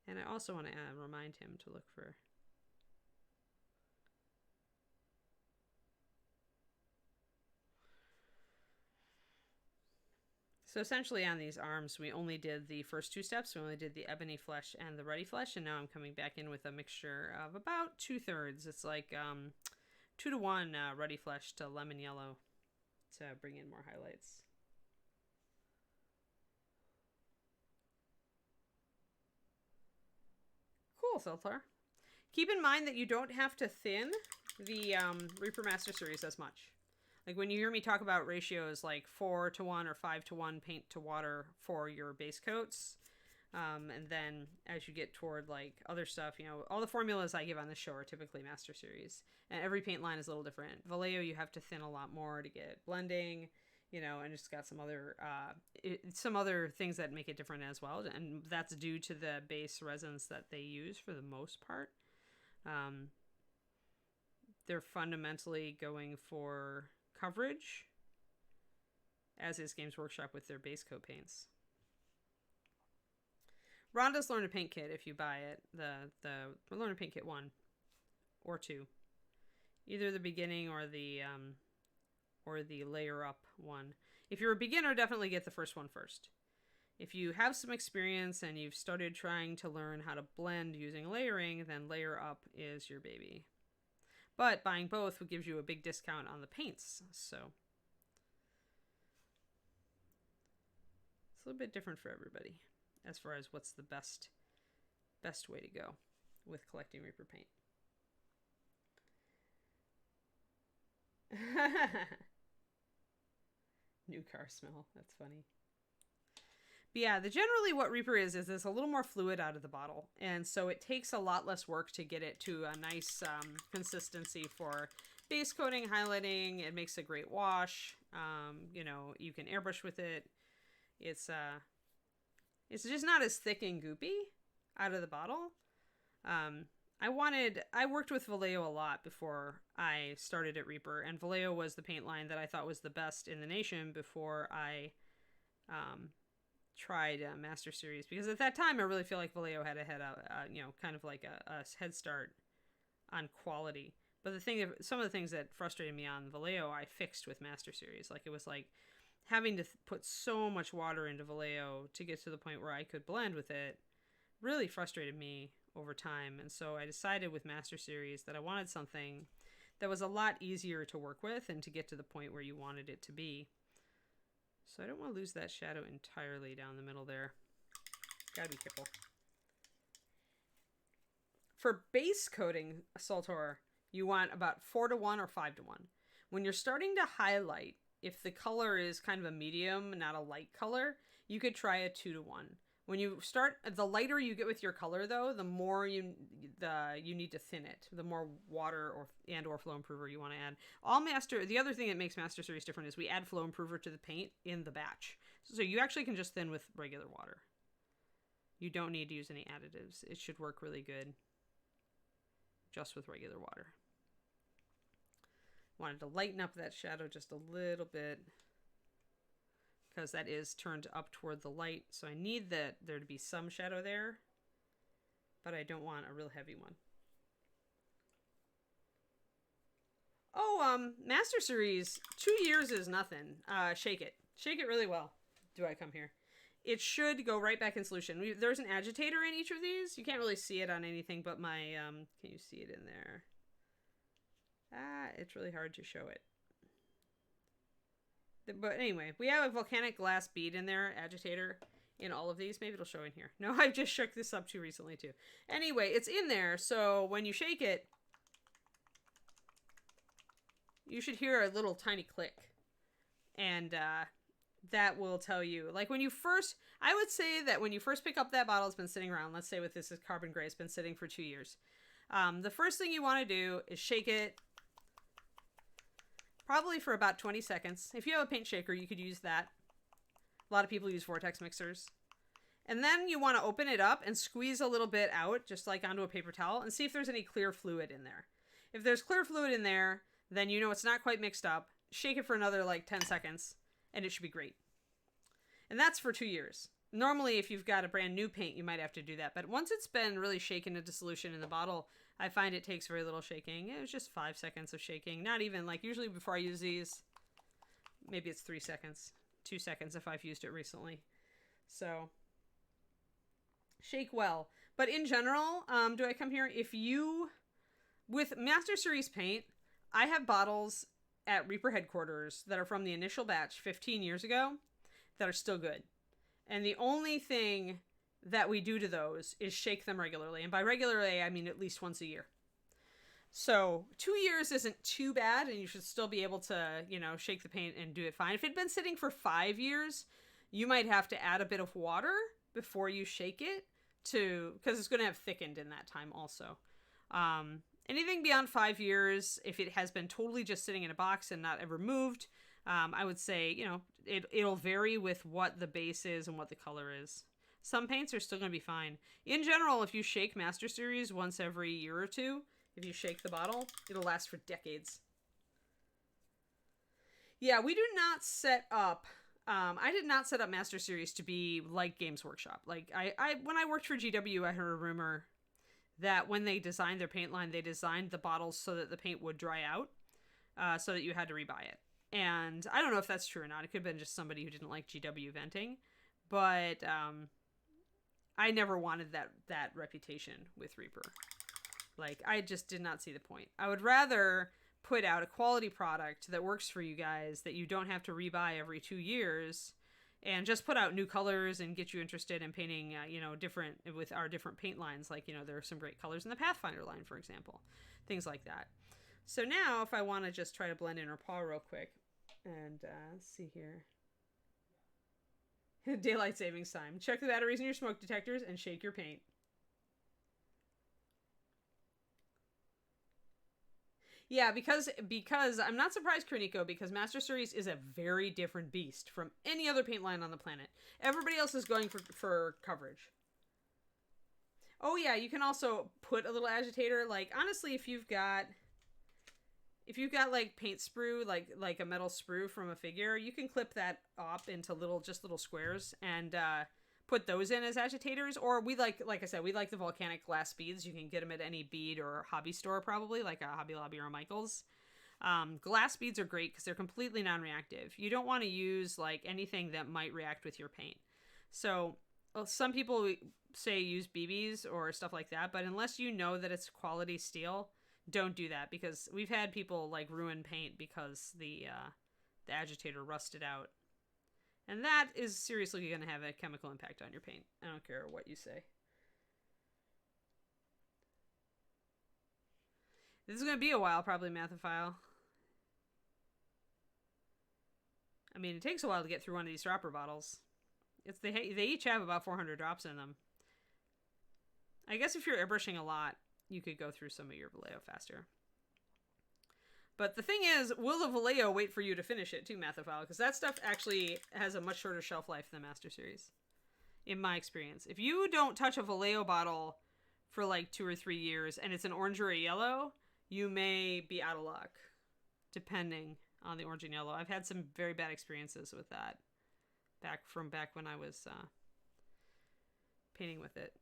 And I also want to remind him to look for... So essentially on these arms, we only did the first two steps. We only did the ebony flesh and the ruddy flesh, and now I'm coming back in with a mixture of about 2/3. It's like 2-to-1 ruddy flesh to lemon yellow to bring in more highlights. Cool, Celtar. Keep in mind that you don't have to thin the Reaper Master Series as much. Like when you hear me talk about ratios like 4-to-1 or 5-to-1 paint to water for your base coats, and then as you get toward like other stuff, all the formulas I give on this show are typically Master Series, and every paint line is a little different. Vallejo, you have to thin a lot more to get blending, and it's got some other things that make it different as well, and that's due to the base resins that they use for the most part. They're fundamentally going for coverage, as is Games Workshop with their base coat paints. Rhonda's Learn to Paint Kit, if you buy it, the Learn to Paint Kit 1 or 2, either the beginning or the layer up one. If you're a beginner, definitely get the first one first. If you have some experience and you've started trying to learn how to blend using layering, then layer up is your baby. But buying both gives you a big discount on the paints, so it's a little bit different for everybody as far as what's the best best way to go with collecting Reaper paint. New car smell. That's funny. But yeah, generally what Reaper is there's a little more fluid out of the bottle. And so it takes a lot less work to get it to a nice consistency for base coating, highlighting. It makes a great wash. You know, you can airbrush with it. It's just not as thick and goopy out of the bottle. I worked with Vallejo a lot before I started at Reaper, and Vallejo was the paint line that I thought was the best in the nation before I tried Master Series, because at that time I really feel like Vallejo had you know, kind of like a head start on quality. But some of the things that frustrated me on Vallejo, I fixed with Master Series. Like, it was like having to put so much water into Vallejo to get to the point where I could blend with it really frustrated me over time. And so I decided with Master Series that I wanted something that was a lot easier to work with and to get to the point where you wanted it to be. So I don't want to lose that shadow entirely down the middle there. Gotta be careful. For base coating Saltor, you want about 4:1 or 5:1. When you're starting to highlight, if the color is kind of a medium, not a light color, you could try a 2:1. When you start, the lighter you get with your color, though, the more you need to thin it. The more water or flow improver you want to add. The other thing that makes Master Series different is we add flow improver to the paint in the batch. So you actually can just thin with regular water. You don't need to use any additives. It should work really good just with regular water. Wanted to lighten up that shadow just a little bit, because that is turned up toward the light. So I need there to be some shadow there, but I don't want a real heavy one. Oh, Master Series, 2 years is nothing. Shake it. Shake it really well. Do I come here? It should go right back in solution. There's an agitator in each of these. You can't really see it on anything but my, can you see it in there? It's really hard to show it. But anyway, we have a volcanic glass bead in there, agitator, in all of these. Maybe it'll show in here. No, I've just shook this up too recently too. Anyway, it's in there, so when you shake it, you should hear a little tiny click. And that will tell you, like, I would say that when you first pick up that bottle, it's been sitting around. Let's say with this is carbon gray, it's been sitting for 2 years. The first thing you want to do is shake it, probably for about 20 seconds. If you have a paint shaker, you could use that. A lot of people use vortex mixers. And then you want to open it up and squeeze a little bit out, just like onto a paper towel, and see if there's any clear fluid in there. If there's clear fluid in there, then you know it's not quite mixed up. Shake it for another like 10 seconds, and it should be great. And that's for 2 years. Normally, if you've got a brand new paint, you might have to do that. But once it's been really shaken into solution in the bottle, I find it takes very little shaking. It was just 5 seconds of shaking. Not even, like, usually before I use these, maybe it's 3 seconds. 2 seconds if I've used it recently. So, shake well. But in general, do I come here? With Master Series paint, I have bottles at Reaper headquarters that are from the initial batch 15 years ago that are still good. And the only thing that we do to those is shake them regularly. And by regularly, I mean at least once a year. So 2 years isn't too bad, and you should still be able to, shake the paint and do it fine. If it had been sitting for 5 years, you might have to add a bit of water before you shake it because it's going to have thickened in that time also. Anything beyond 5 years, if it has been totally just sitting in a box and not ever moved, I would say, it'll vary with what the base is and what the color is. Some paints are still going to be fine. In general, if you shake Master Series once every year or two, if you shake the bottle, it'll last for decades. Yeah, we do not set up, I did not set up Master Series to be like Games Workshop. Like, when I worked for GW, I heard a rumor that when they designed their paint line, they designed the bottles so that the paint would dry out, so that you had to rebuy it. And I don't know if that's true or not. It could have been just somebody who didn't like GW venting. But I never wanted that reputation with Reaper. Like, I just did not see the point. I would rather put out a quality product that works for you guys, that you don't have to rebuy every 2 years, and just put out new colors and get you interested in painting, different with our different paint lines. Like, there are some great colors in the Pathfinder line, for example, things like that. So now if I want to just try to blend in her paw real quick, and let's see here. Daylight savings time. Check the batteries in your smoke detectors and shake your paint. Yeah, because I'm not surprised, Kroniko, because Master Series is a very different beast from any other paint line on the planet. Everybody else is going for coverage. Oh yeah, you can also put a little agitator. Like, honestly, if you've got like paint sprue, like a metal sprue from a figure, you can clip that up into little squares and put those in as agitators. Or we like I said, we like the volcanic glass beads. You can get them at any bead or hobby store, probably like a Hobby Lobby or a Michael's. Glass beads are great because they're completely non-reactive. You don't want to use like anything that might react with your paint. So some people say use BBs or stuff like that, but unless you know that it's quality steel, don't do that, because we've had people like ruin paint because the agitator rusted out. And that is seriously going to have a chemical impact on your paint. I don't care what you say. This is going to be a while, probably, Mathophile. I mean, it takes a while to get through one of these dropper bottles. They each have about 400 drops in them. I guess if you're airbrushing a lot, you could go through some of your Vallejo faster. But the thing is, will the Vallejo wait for you to finish it too, Mathophile? Because that stuff actually has a much shorter shelf life than Master Series, in my experience. If you don't touch a Vallejo bottle for like 2 or 3 years and it's an orange or a yellow, you may be out of luck, depending on the orange and yellow. I've had some very bad experiences with that back when I was painting with it.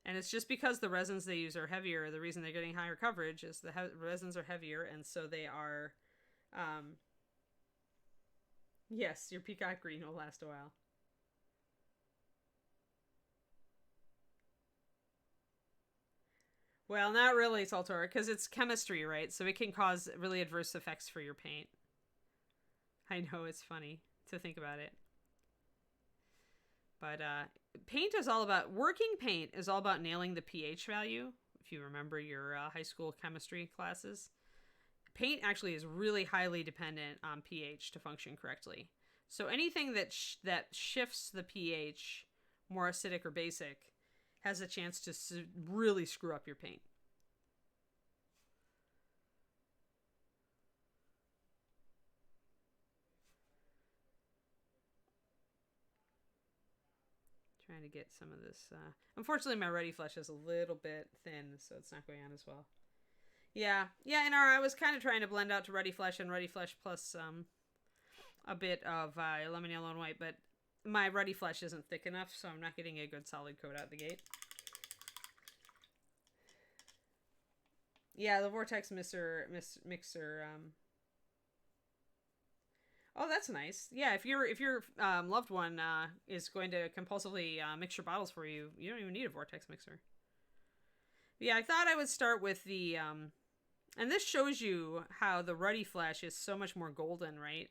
And it's just because the resins they use are heavier. The reason they're getting higher coverage is the resins are heavier, and so they are... yes, your peacock green will last a while. Well, not really, Saltor, because it's chemistry, right? So it can cause really adverse effects for your paint. I know, it's funny to think about it. But working paint is all about nailing the pH value. If you remember your high school chemistry classes, paint actually is really highly dependent on pH to function correctly. So anything that shifts the pH more acidic or basic has a chance to really screw up your paint. Trying to get some of this. Unfortunately, my Ready Flesh is a little bit thin, so it's not going on as well. Yeah, I was kind of trying to blend out to Ready Flesh and Ready Flesh plus a bit of lemon yellow and white, but my Ready Flesh isn't thick enough, so I'm not getting a good solid coat out the gate. Yeah, the Vortex mixer. Oh, that's nice. Yeah, if your loved one is going to compulsively mix your bottles for you, you don't even need a Vortex mixer. Yeah, I thought I would start with the and this shows you how the Ruddy Flesh is so much more golden, right,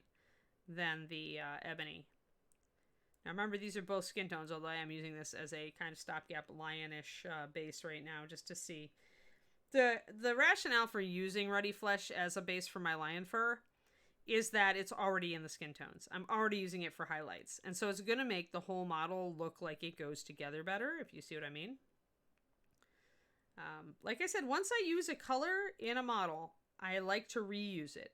than the ebony. Now remember, these are both skin tones, although I am using this as a kind of stopgap lionish base right now, just to see. The rationale for using Ruddy Flesh as a base for my lion fur is that it's already in the skin tones. I'm already using it for highlights. And so it's going to make the whole model look like it goes together better, if you see what I mean. Like I said, once I use a color in a model, I like to reuse it.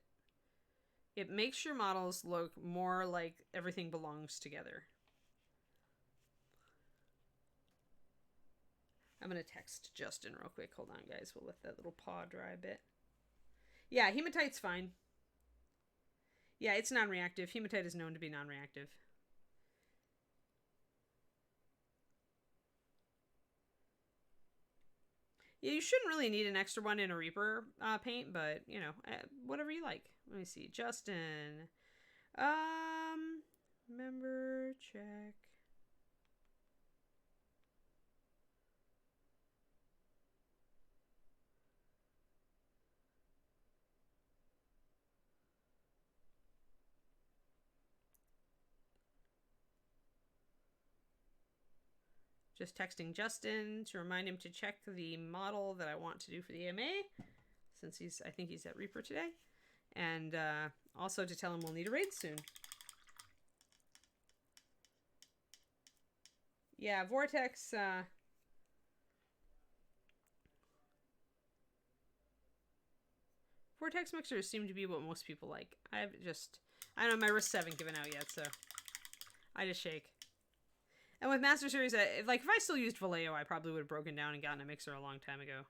It makes your models look more like everything belongs together. I'm going to text Justin real quick. Hold on, guys. We'll let that little paw dry a bit. Yeah, hematite's fine. Yeah, it's non-reactive. Hematite is known to be non-reactive. Yeah, you shouldn't really need an extra one in a Reaper paint, but, you know, whatever you like. Let me see. Justin. Member check. Just texting Justin to remind him to check the model that I want to do for the AMA, since I think he's at Reaper today. And also to tell him we'll need a raid soon. Yeah, Vortex... Vortex mixers seem to be what most people like. I don't know, my wrists haven't given out yet, so I just shake. And with Master Series, if I still used Vallejo, I probably would have broken down and gotten a mixer a long time ago.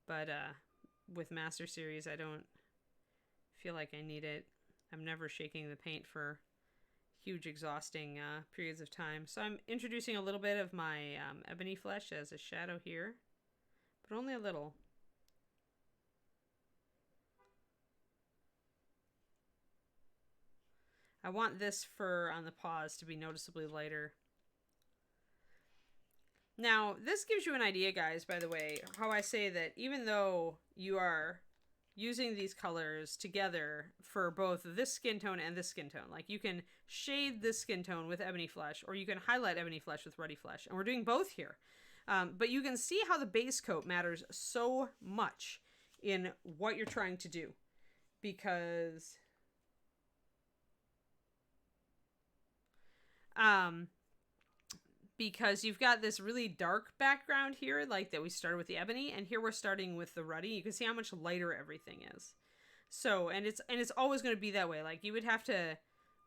But with Master Series, I don't feel like I need it. I'm never shaking the paint for huge, exhausting periods of time. So I'm introducing a little bit of my ebony flesh as a shadow here, but only a little. I want this fur on the paws to be noticeably lighter. Now, this gives you an idea, guys, by the way, how I say that even though you are using these colors together for both this skin tone and this skin tone, like you can shade this skin tone with ebony flesh, or you can highlight ebony flesh with ruddy flesh, and we're doing both here. But you can see how the base coat matters so much in what you're trying to do, because... because you've got this really dark background here, like that we started with the ebony, and here we're starting with the ruddy. You can see how much lighter everything is. So, and it's always going to be that way. Like, you would have to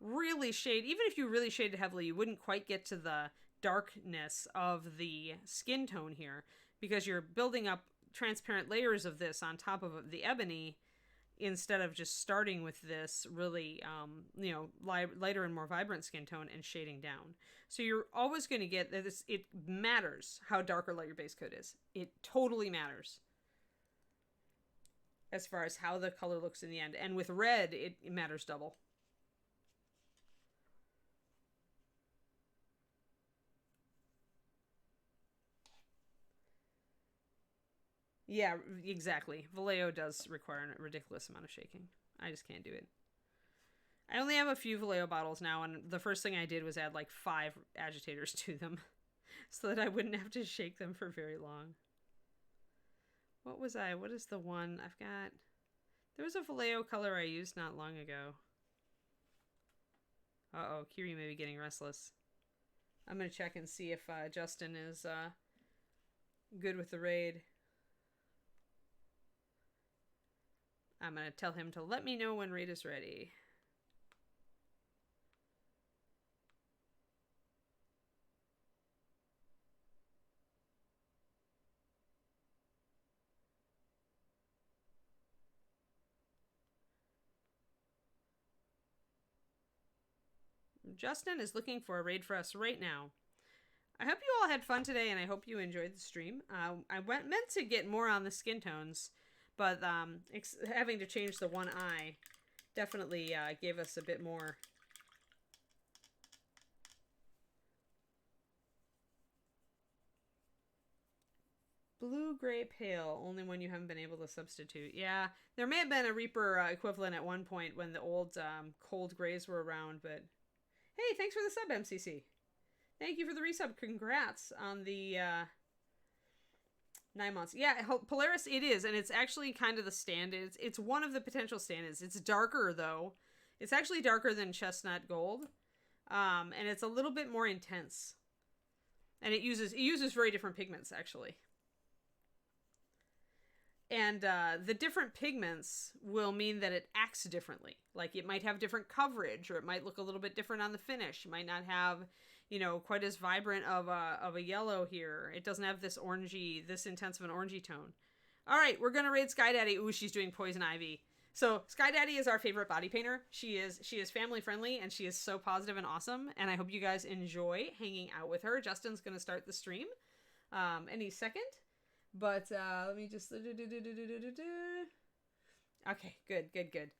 really shade, even if you really shaded heavily, you wouldn't quite get to the darkness of the skin tone here, because you're building up transparent layers of this on top of the ebony, instead of just starting with this really, lighter and more vibrant skin tone and shading down. So you're always going to get this. It matters how dark or light your base coat is. It totally matters as far as how the color looks in the end. And with red, it matters double. Yeah, exactly. Vallejo does require a ridiculous amount of shaking. I just can't do it. I only have a few Vallejo bottles now, and the first thing I did was add like 5 agitators to them so that I wouldn't have to shake them for very long. What is the one I've got? There was a Vallejo color I used not long ago. Uh-oh, Kiri may be getting restless. I'm going to check and see if Justin is good with the raid. I'm going to tell him to let me know when raid is ready. Justin is looking for a raid for us right now. I hope you all had fun today, and I hope you enjoyed the stream. I meant to get more on the skin tones, but having to change the one eye definitely gave us a bit more. Blue, gray, pale, only when you haven't been able to substitute. Yeah, there may have been a Reaper equivalent at one point when the old cold grays were around, but... Hey, thanks for the sub, MCC. Thank you for the resub. Congrats on the 9 months. Yeah, Polaris it is, and it's actually kind of the stand-in. It's one of the potential stand-ins. It's darker, though. It's actually darker than Chestnut Gold, and it's a little bit more intense. And it uses very different pigments, actually. And the different pigments will mean that it acts differently. Like, it might have different coverage, or it might look a little bit different on the finish. It might not have, quite as vibrant of a yellow here. It doesn't have this intense of an orangey tone. All right, we're going to raid Sky Daddy. Ooh, she's doing Poison Ivy. So Sky Daddy is our favorite body painter. She is family friendly, and she is so positive and awesome. And I hope you guys enjoy hanging out with her. Justin's going to start the stream any second. But let me just... Okay, good.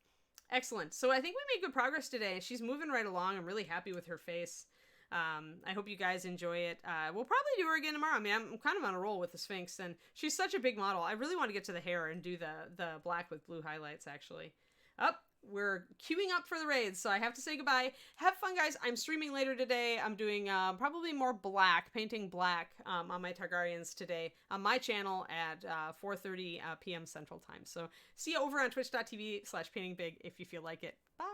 Excellent. So I think we made good progress today. She's moving right along. I'm really happy with her face. I hope you guys enjoy it. We'll probably do her again tomorrow. I mean, I'm kind of on a roll with the Sphinx, and she's such a big model. I really want to get to the hair and do the black with blue highlights, actually. Oh, we're queuing up for the raids, so I have to say goodbye. Have fun, guys. I'm streaming later today. I'm doing probably more black, painting black on my Targaryens today on my channel at 4:30 p.m. Central Time. So see you over on twitch.tv/paintingbig if you feel like it. Bye.